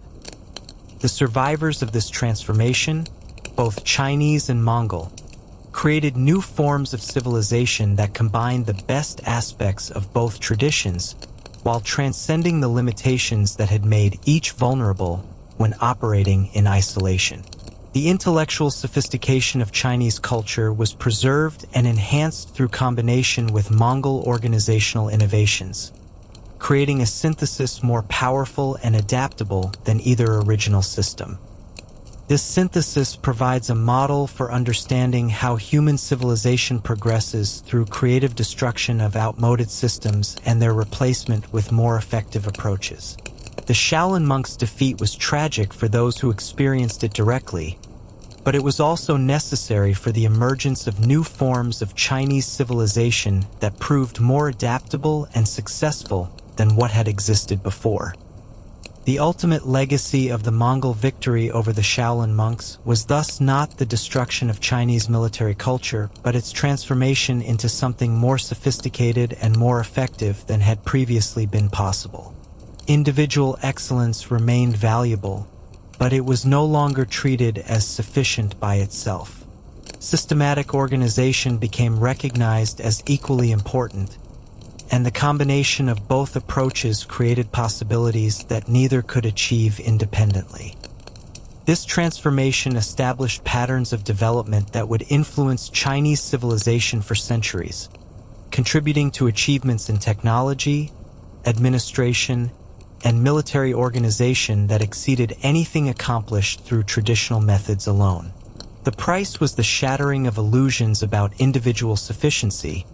The survivors of this transformation, both Chinese and Mongol, created new forms of civilization that combined the best aspects of both traditions while transcending the limitations that had made each vulnerable when operating in isolation. The intellectual sophistication of Chinese culture was preserved and enhanced through combination with Mongol organizational innovations, creating a synthesis more powerful and adaptable than either original system. This synthesis provides a model for understanding how human civilization progresses through creative destruction of outmoded systems and their replacement with more effective approaches. The Shaolin monks' defeat was tragic for those who experienced it directly, but it was also necessary for the emergence of new forms of Chinese civilization that proved more adaptable and successful than what had existed before. The ultimate legacy of the Mongol victory over the Shaolin monks was thus not the destruction of Chinese military culture, but its transformation into something more sophisticated and more effective than had previously been possible. Individual excellence remained valuable, but it was no longer treated as sufficient by itself. Systematic organization became recognized as equally important, and the combination of both approaches created possibilities that neither could achieve independently. This transformation established patterns of development that would influence Chinese civilization for centuries, contributing to achievements in technology, administration, and military organization that exceeded anything accomplished through traditional methods alone. The price was the shattering of illusions about individual sufficiency,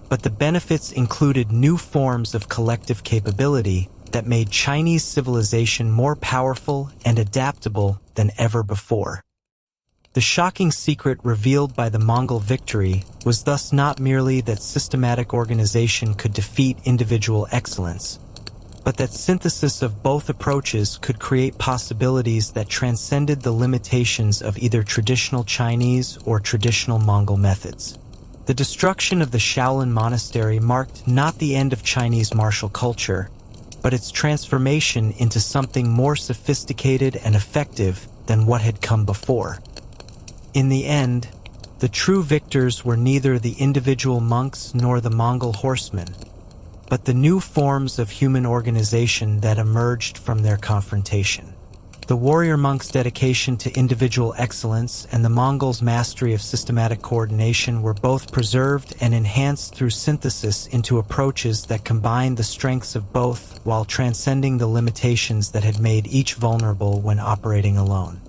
but the benefits included new forms of collective capability that made Chinese civilization more powerful and adaptable than ever before. The shocking secret revealed by the Mongol victory was thus not merely that systematic organization could defeat individual excellence, but that synthesis of both approaches could create possibilities that transcended the limitations of either traditional Chinese or traditional Mongol methods. The destruction of the Shaolin monastery marked not the end of Chinese martial culture, but its transformation into something more sophisticated and effective than what had come before. In the end, the true victors were neither the individual monks nor the Mongol horsemen, but the new forms of human organization that emerged from their confrontation. The warrior monk's dedication to individual excellence and the Mongols' mastery of systematic coordination were both preserved and enhanced through synthesis into approaches that combined the strengths of both while transcending the limitations that had made each vulnerable when operating alone.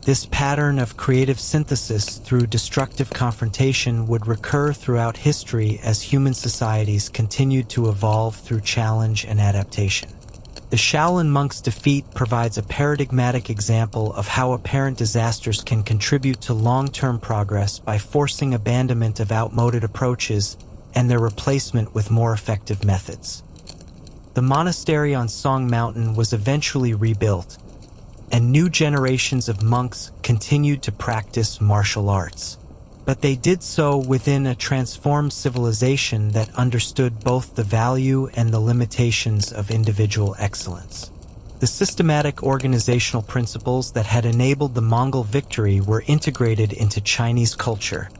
This pattern of creative synthesis through destructive confrontation would recur throughout history as human societies continued to evolve through challenge and adaptation. The Shaolin monks' defeat provides a paradigmatic example of how apparent disasters can contribute to long-term progress by forcing abandonment of outmoded approaches and their replacement with more effective methods. The monastery on Song Mountain was eventually rebuilt, and new generations of monks continued to practice martial arts. But they did so within a transformed civilization that understood both the value and the limitations of individual excellence. The systematic organizational principles that had enabled the Mongol victory were integrated into Chinese culture,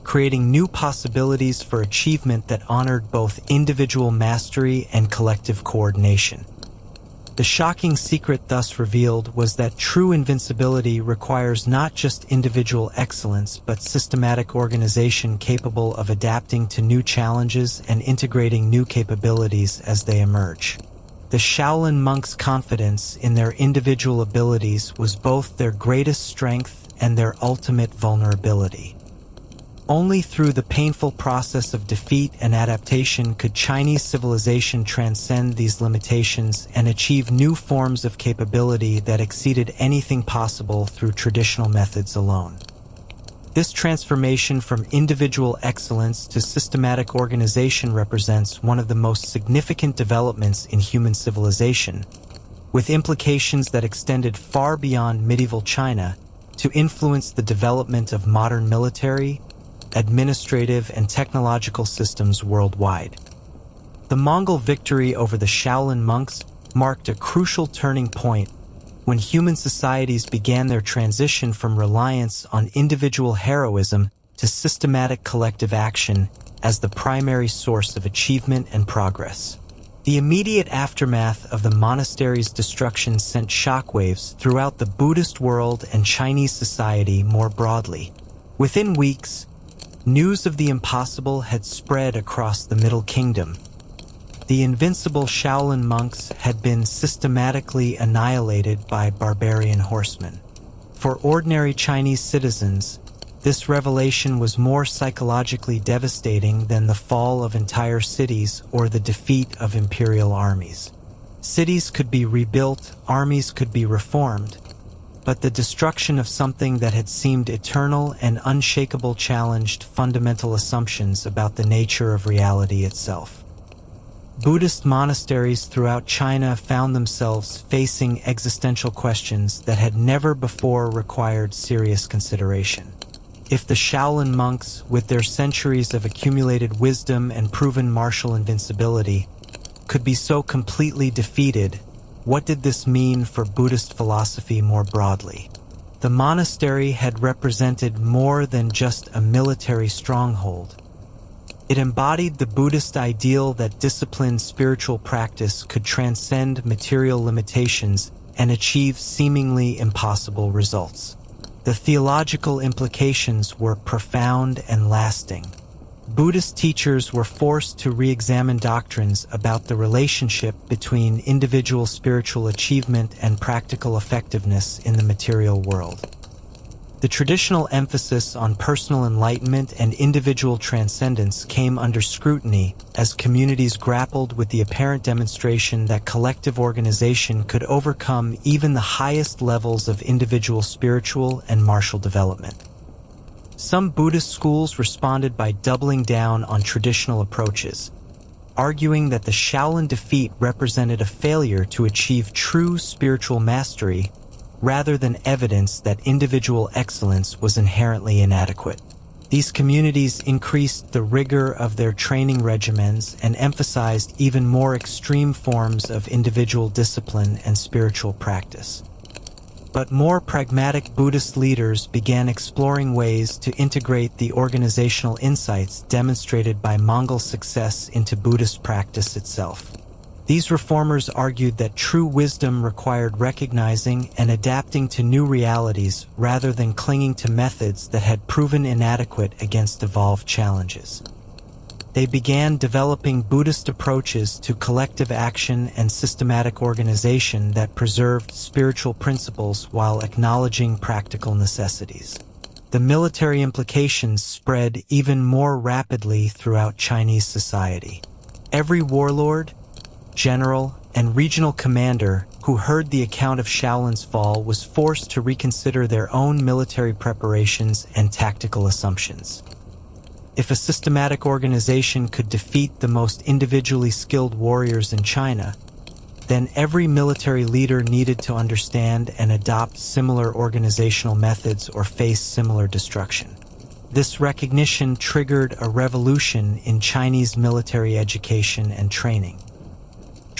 creating new possibilities for achievement that honored both individual mastery and collective coordination. The shocking secret thus revealed was that true invincibility requires not just individual excellence but systematic organization capable of adapting to new challenges and integrating new capabilities as they emerge. The Shaolin monks' confidence in their individual abilities was both their greatest strength and their ultimate vulnerability. Only through the painful process of defeat and adaptation could Chinese civilization transcend these limitations and achieve new forms of capability that exceeded anything possible through traditional methods alone. This transformation from individual excellence to systematic organization represents one of the most significant developments in human civilization, with implications that extended far beyond medieval China to influence the development of modern military, administrative, and technological systems worldwide. The Mongol victory over the Shaolin monks marked a crucial turning point when human societies began their transition from reliance on individual heroism to systematic collective action as the primary source of achievement and progress. The immediate aftermath of the monastery's destruction sent shockwaves throughout the Buddhist world and Chinese society more broadly. Within weeks, news of the impossible had spread across the Middle Kingdom. The Invincible Shaolin monks had been systematically annihilated by barbarian horsemen. For ordinary Chinese citizens, this revelation was more psychologically devastating than the fall of entire cities or the defeat of imperial armies. Cities could be rebuilt, armies could be reformed, but the destruction of something that had seemed eternal and unshakable challenged fundamental assumptions about the nature of reality itself. Buddhist monasteries throughout China found themselves facing existential questions that had never before required serious consideration. If the Shaolin monks, with their centuries of accumulated wisdom and proven martial invincibility, could be so completely defeated, what did this mean for Buddhist philosophy more broadly? The monastery had represented more than just a military stronghold. It embodied the Buddhist ideal that disciplined spiritual practice could transcend material limitations and achieve seemingly impossible results. The theological implications were profound and lasting. Buddhist teachers were forced to re-examine doctrines about the relationship between individual spiritual achievement and practical effectiveness in the material world. The traditional emphasis on personal enlightenment and individual transcendence came under scrutiny as communities grappled with the apparent demonstration that collective organization could overcome even the highest levels of individual spiritual and martial development. Some Buddhist schools responded by doubling down on traditional approaches, arguing that the Shaolin defeat represented a failure to achieve true spiritual mastery rather than evidence that individual excellence was inherently inadequate. These communities increased the rigor of their training regimens and emphasized even more extreme forms of individual discipline and spiritual practice. But more pragmatic Buddhist leaders began exploring ways to integrate the organizational insights demonstrated by Mongol success into Buddhist practice itself. These reformers argued that true wisdom required recognizing and adapting to new realities rather than clinging to methods that had proven inadequate against evolved challenges. They began developing Buddhist approaches to collective action and systematic organization that preserved spiritual principles while acknowledging practical necessities. The military implications spread even more rapidly throughout Chinese society. Every warlord, general, and regional commander who heard the account of Shaolin's fall was forced to reconsider their own military preparations and tactical assumptions. If a systematic organization could defeat the most individually skilled warriors in China, then every military leader needed to understand and adopt similar organizational methods or face similar destruction. This recognition triggered a revolution in Chinese military education and training.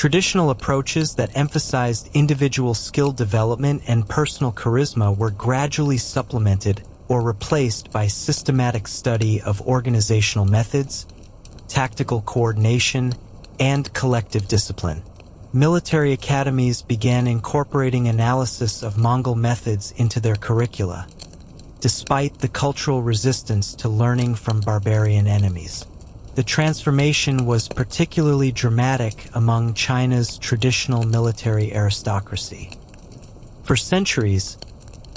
Traditional approaches that emphasized individual skill development and personal charisma were gradually supplemented or replaced by systematic study of organizational methods, tactical coordination, and collective discipline. Military academies began incorporating analysis of Mongol methods into their curricula, despite the cultural resistance to learning from barbarian enemies. The transformation was particularly dramatic among China's traditional military aristocracy. For centuries,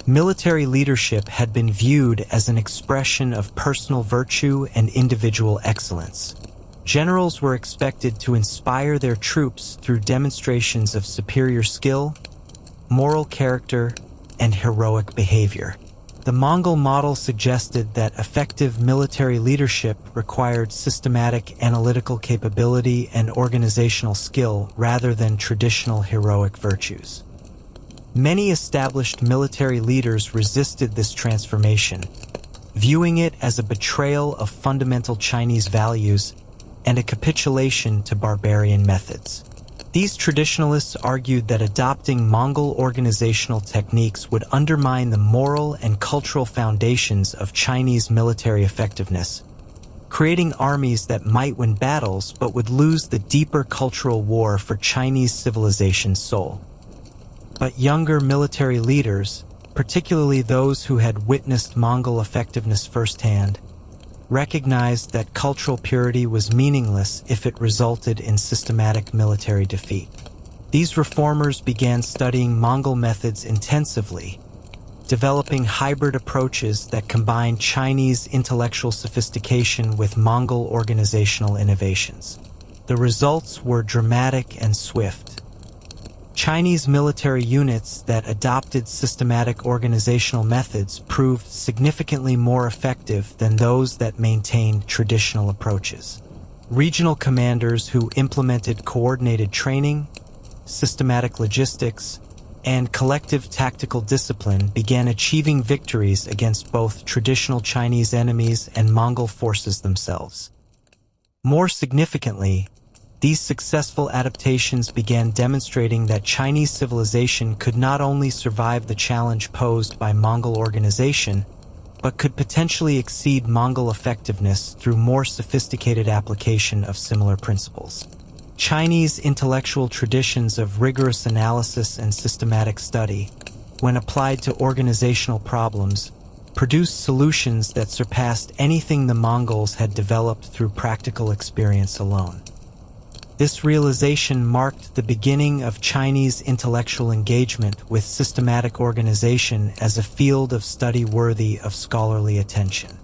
military leadership had been viewed as an expression of personal virtue and individual excellence. Generals were expected to inspire their troops through demonstrations of superior skill, moral character, and heroic behavior. The Mongol model suggested that effective military leadership required systematic analytical capability and organizational skill rather than traditional heroic virtues. Many established military leaders resisted this transformation, viewing it as a betrayal of fundamental Chinese values and a capitulation to barbarian methods. These traditionalists argued that adopting Mongol organizational techniques would undermine the moral and cultural foundations of Chinese military effectiveness, creating armies that might win battles but would lose the deeper cultural war for Chinese civilization's soul. But younger military leaders, particularly those who had witnessed Mongol effectiveness firsthand, recognized that cultural purity was meaningless if it resulted in systematic military defeat. These reformers began studying Mongol methods intensively, developing hybrid approaches that combine Chinese intellectual sophistication with Mongol organizational innovations. The results were dramatic and swift. Chinese military units that adopted systematic organizational methods proved significantly more effective than those that maintained traditional approaches. Regional commanders who implemented coordinated training, systematic logistics, and collective tactical discipline began achieving victories against both traditional Chinese enemies and Mongol forces themselves. More significantly, these successful adaptations began demonstrating that Chinese civilization could not only survive the challenge posed by Mongol organization, but could potentially exceed Mongol effectiveness through more sophisticated application of similar principles. Chinese intellectual traditions of rigorous analysis and systematic study, when applied to organizational problems, produced solutions that surpassed anything the Mongols had developed through practical experience alone. This realization marked the beginning of Chinese intellectual engagement with systematic organization as a field of study worthy of scholarly attention.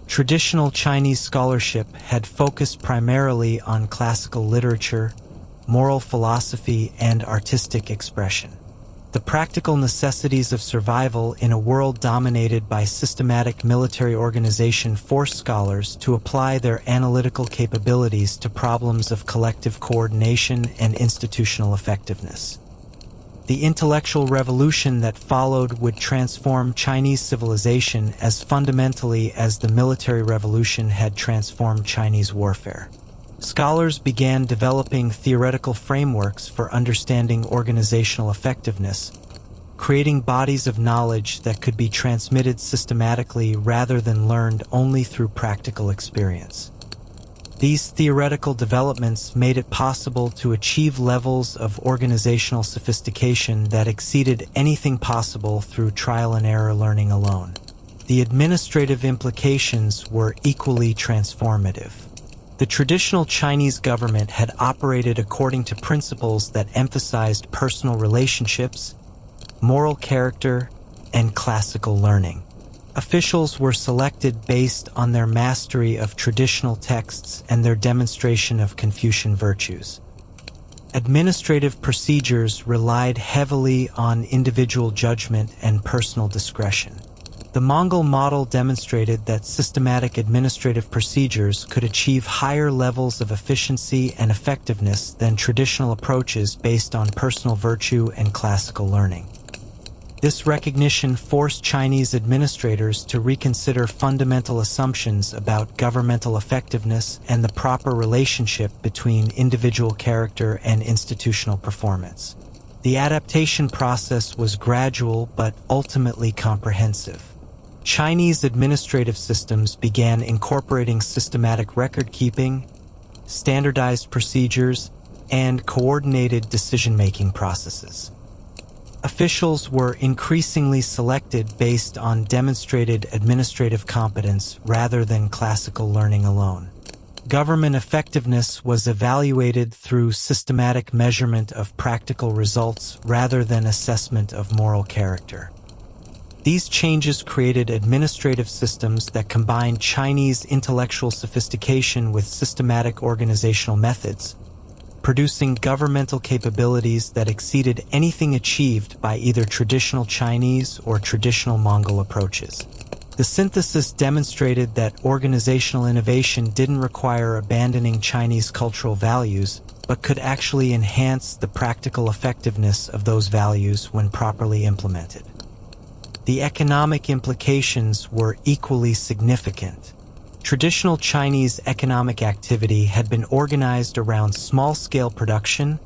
Traditional Chinese scholarship had focused primarily on classical literature, moral philosophy, and artistic expression. The practical necessities of survival in a world dominated by systematic military organization forced scholars to apply their analytical capabilities to problems of collective coordination and institutional effectiveness. The intellectual revolution that followed would transform Chinese civilization as fundamentally as the military revolution had transformed Chinese warfare. Scholars began developing theoretical frameworks for understanding organizational effectiveness, creating bodies of knowledge that could be transmitted systematically rather than learned only through practical experience. These theoretical developments made it possible to achieve levels of organizational sophistication that exceeded anything possible through trial and error learning alone. The administrative implications were equally transformative. The traditional Chinese government had operated according to principles that emphasized personal relationships, moral character, and classical learning. Officials were selected based on their mastery of traditional texts and their demonstration of Confucian virtues. Administrative procedures relied heavily on individual judgment and personal discretion. The Mongol model demonstrated that systematic administrative procedures could achieve higher levels of efficiency and effectiveness than traditional approaches based on personal virtue and classical learning. This recognition forced Chinese administrators to reconsider fundamental assumptions about governmental effectiveness and the proper relationship between individual character and institutional performance. The adaptation process was gradual but ultimately comprehensive. Chinese administrative systems began incorporating systematic record-keeping, standardized procedures, and coordinated decision-making processes. Officials were increasingly selected based on demonstrated administrative competence rather than classical learning alone. Government effectiveness was evaluated through systematic measurement of practical results rather than assessment of moral character. These changes created administrative systems that combined Chinese intellectual sophistication with systematic organizational methods, producing governmental capabilities that exceeded anything achieved by either traditional Chinese or traditional Mongol approaches. The synthesis demonstrated that organizational innovation didn't require abandoning Chinese cultural values, but could actually enhance the practical effectiveness of those values when properly implemented. The economic implications were equally significant. Traditional Chinese economic activity had been organized around small-scale production,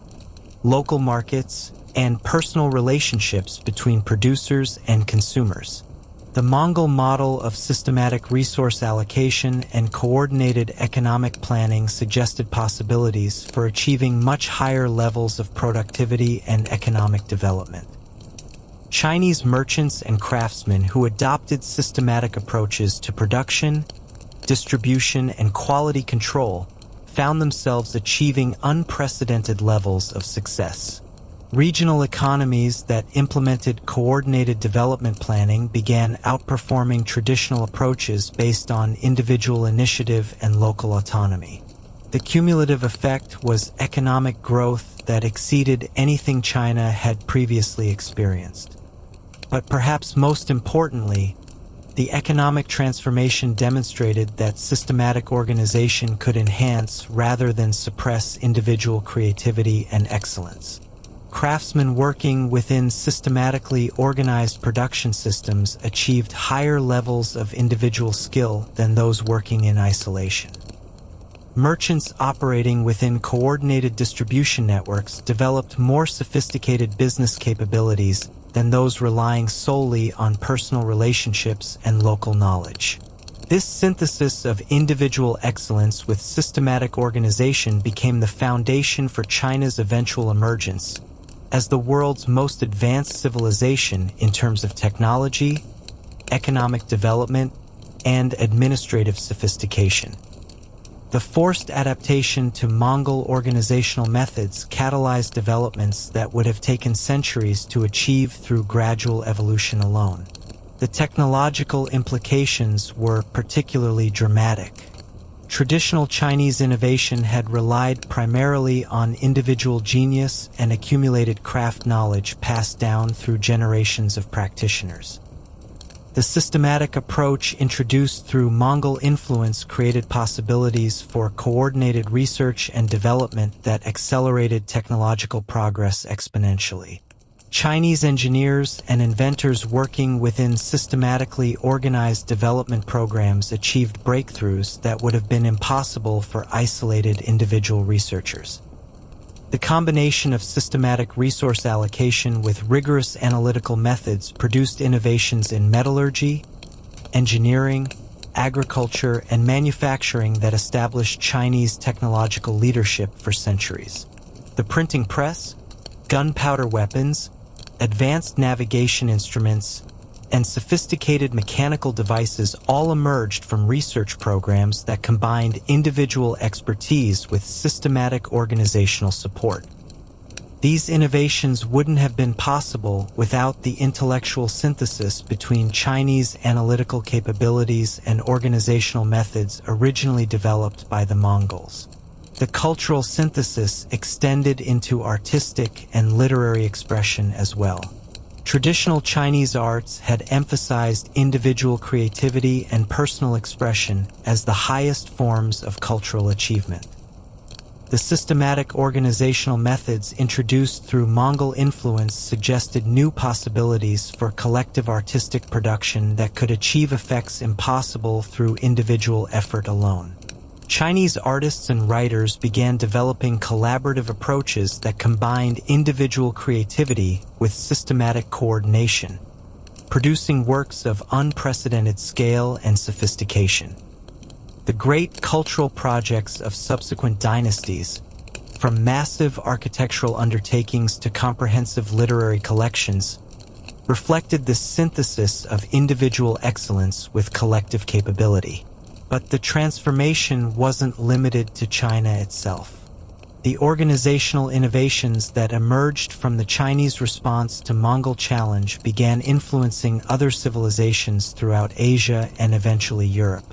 local markets, and personal relationships between producers and consumers. The Mongol model of systematic resource allocation and coordinated economic planning suggested possibilities for achieving much higher levels of productivity and economic development. Chinese merchants and craftsmen who adopted systematic approaches to production, distribution, and quality control found themselves achieving unprecedented levels of success. Regional economies that implemented coordinated development planning began outperforming traditional approaches based on individual initiative and local autonomy. The cumulative effect was economic growth that exceeded anything China had previously experienced. But perhaps most importantly, the economic transformation demonstrated that systematic organization could enhance rather than suppress individual creativity and excellence. Craftsmen working within systematically organized production systems achieved higher levels of individual skill than those working in isolation. Merchants operating within coordinated distribution networks developed more sophisticated business capabilities than those relying solely on personal relationships and local knowledge. This synthesis of individual excellence with systematic organization became the foundation for China's eventual emergence as the world's most advanced civilization in terms of technology, economic development, and administrative sophistication. The forced adaptation to Mongol organizational methods catalyzed developments that would have taken centuries to achieve through gradual evolution alone. The technological implications were particularly dramatic. Traditional Chinese innovation had relied primarily on individual genius and accumulated craft knowledge passed down through generations of practitioners. The systematic approach introduced through Mongol influence created possibilities for coordinated research and development that accelerated technological progress exponentially. Chinese engineers and inventors working within systematically organized development programs achieved breakthroughs that would have been impossible for isolated individual researchers. The combination of systematic resource allocation with rigorous analytical methods produced innovations in metallurgy, engineering, agriculture, and manufacturing that established Chinese technological leadership for centuries. The printing press, gunpowder weapons, advanced navigation instruments, and sophisticated mechanical devices all emerged from research programs that combined individual expertise with systematic organizational support. These innovations wouldn't have been possible without the intellectual synthesis between Chinese analytical capabilities and organizational methods originally developed by the Mongols. The cultural synthesis extended into artistic and literary expression as well. Traditional Chinese arts had emphasized individual creativity and personal expression as the highest forms of cultural achievement. The systematic organizational methods introduced through Mongol influence suggested new possibilities for collective artistic production that could achieve effects impossible through individual effort alone. Chinese artists and writers began developing collaborative approaches that combined individual creativity with systematic coordination, producing works of unprecedented scale and sophistication. The great cultural projects of subsequent dynasties, from massive architectural undertakings to comprehensive literary collections, reflected this synthesis of individual excellence with collective capability. But the transformation wasn't limited to China itself. The organizational innovations that emerged from the Chinese response to Mongol challenge began influencing other civilizations throughout Asia and eventually Europe.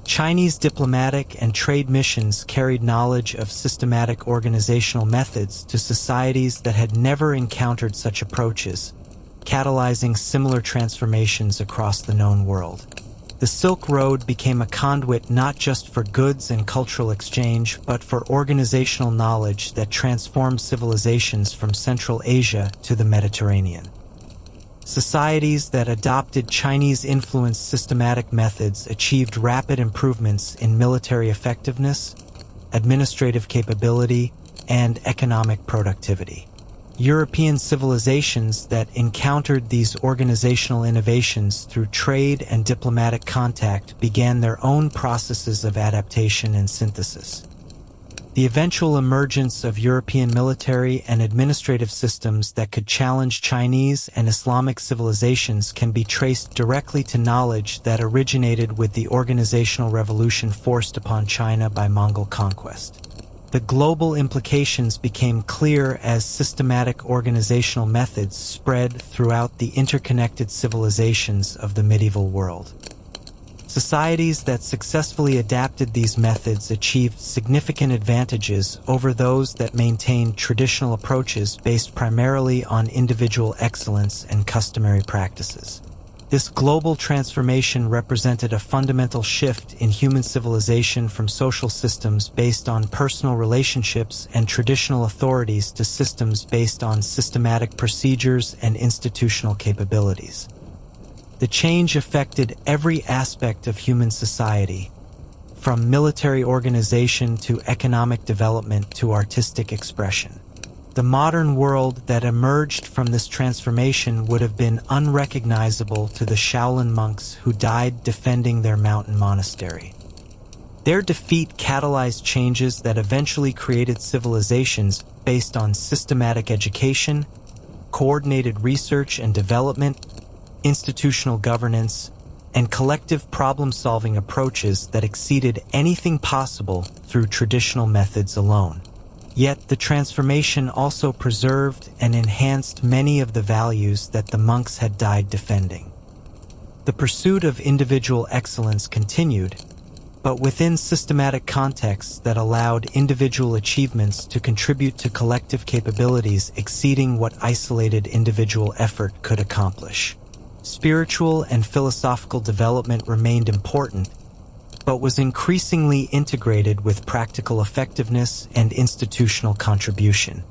Chinese diplomatic and trade missions carried knowledge of systematic organizational methods to societies that had never encountered such approaches, catalyzing similar transformations across the known world. The Silk Road became a conduit not just for goods and cultural exchange, but for organizational knowledge that transformed civilizations from Central Asia to the Mediterranean. Societies that adopted Chinese-influenced systematic methods achieved rapid improvements in military effectiveness, administrative capability, and economic productivity. European civilizations that encountered these organizational innovations through trade and diplomatic contact began their own processes of adaptation and synthesis. The eventual emergence of European military and administrative systems that could challenge Chinese and Islamic civilizations can be traced directly to knowledge that originated with the organizational revolution forced upon China by Mongol conquest. The global implications became clear as systematic organizational methods spread throughout the interconnected civilizations of the medieval world. Societies that successfully adapted these methods achieved significant advantages over those that maintained traditional approaches based primarily on individual excellence and customary practices. This global transformation represented a fundamental shift in human civilization from social systems based on personal relationships and traditional authorities to systems based on systematic procedures and institutional capabilities. The change affected every aspect of human society, from military organization to economic development to artistic expression. The modern world that emerged from this transformation would have been unrecognizable to the Shaolin monks who died defending their mountain monastery. Their defeat catalyzed changes that eventually created civilizations based on systematic education, coordinated research and development, institutional governance, and collective problem-solving approaches that exceeded anything possible through traditional methods alone. Yet the transformation also preserved and enhanced many of the values that the monks had died defending. The pursuit of individual excellence continued, but within systematic contexts that allowed individual achievements to contribute to collective capabilities exceeding what isolated individual effort could accomplish. Spiritual and philosophical development remained important, but was increasingly integrated with practical effectiveness and institutional contribution.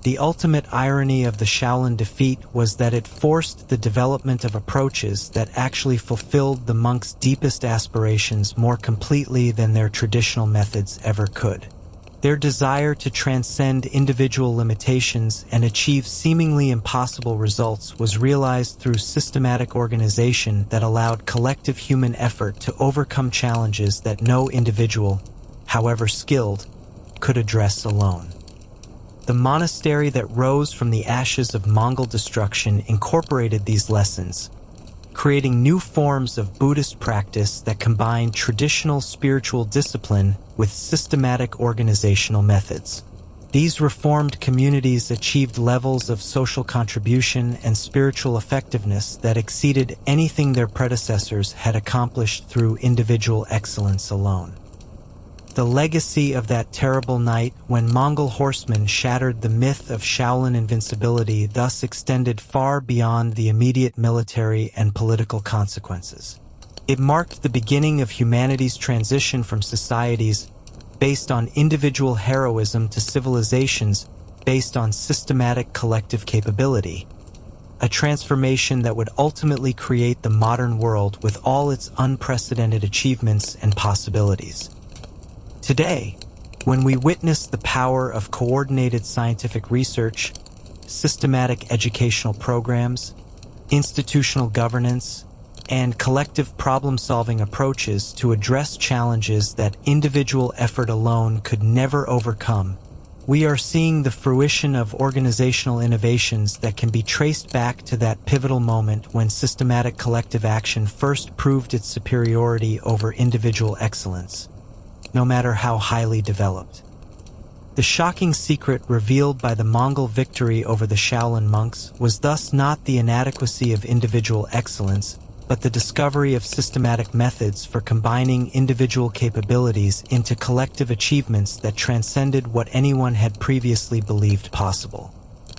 The ultimate irony of the Shaolin defeat was that it forced the development of approaches that actually fulfilled the monks' deepest aspirations more completely than their traditional methods ever could. Their desire to transcend individual limitations and achieve seemingly impossible results was realized through systematic organization that allowed collective human effort to overcome challenges that no individual, however skilled, could address alone. The monastery that rose from the ashes of Mongol destruction incorporated these lessons, creating new forms of Buddhist practice that combined traditional spiritual discipline with systematic organizational methods. These reformed communities achieved levels of social contribution and spiritual effectiveness that exceeded anything their predecessors had accomplished through individual excellence alone. The legacy of that terrible night when Mongol horsemen shattered the myth of Shaolin invincibility thus extended far beyond the immediate military and political consequences. It marked the beginning of humanity's transition from societies based on individual heroism to civilizations based on systematic collective capability, a transformation that would ultimately create the modern world with all its unprecedented achievements and possibilities. Today, when we witness the power of coordinated scientific research, systematic educational programs, institutional governance, and collective problem-solving approaches to address challenges that individual effort alone could never overcome, we are seeing the fruition of organizational innovations that can be traced back to that pivotal moment when systematic collective action first proved its superiority over individual excellence, no matter how highly developed. The shocking secret revealed by the Mongol victory over the Shaolin monks was thus not the inadequacy of individual excellence, but the discovery of systematic methods for combining individual capabilities into collective achievements that transcended what anyone had previously believed possible.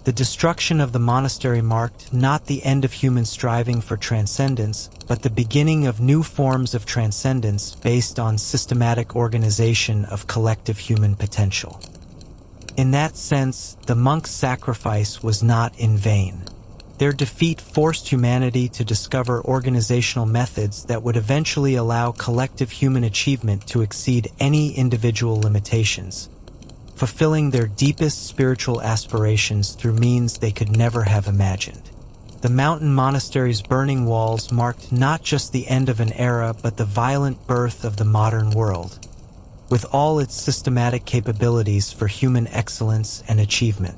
The destruction of the monastery marked not the end of human striving for transcendence, but the beginning of new forms of transcendence based on systematic organization of collective human potential. In that sense, the monks' sacrifice was not in vain. Their defeat forced humanity to discover organizational methods that would eventually allow collective human achievement to exceed any individual limitations, fulfilling their deepest spiritual aspirations through means they could never have imagined. The mountain monastery's burning walls marked not just the end of an era but the violent birth of the modern world, with all its systematic capabilities for human excellence and achievement.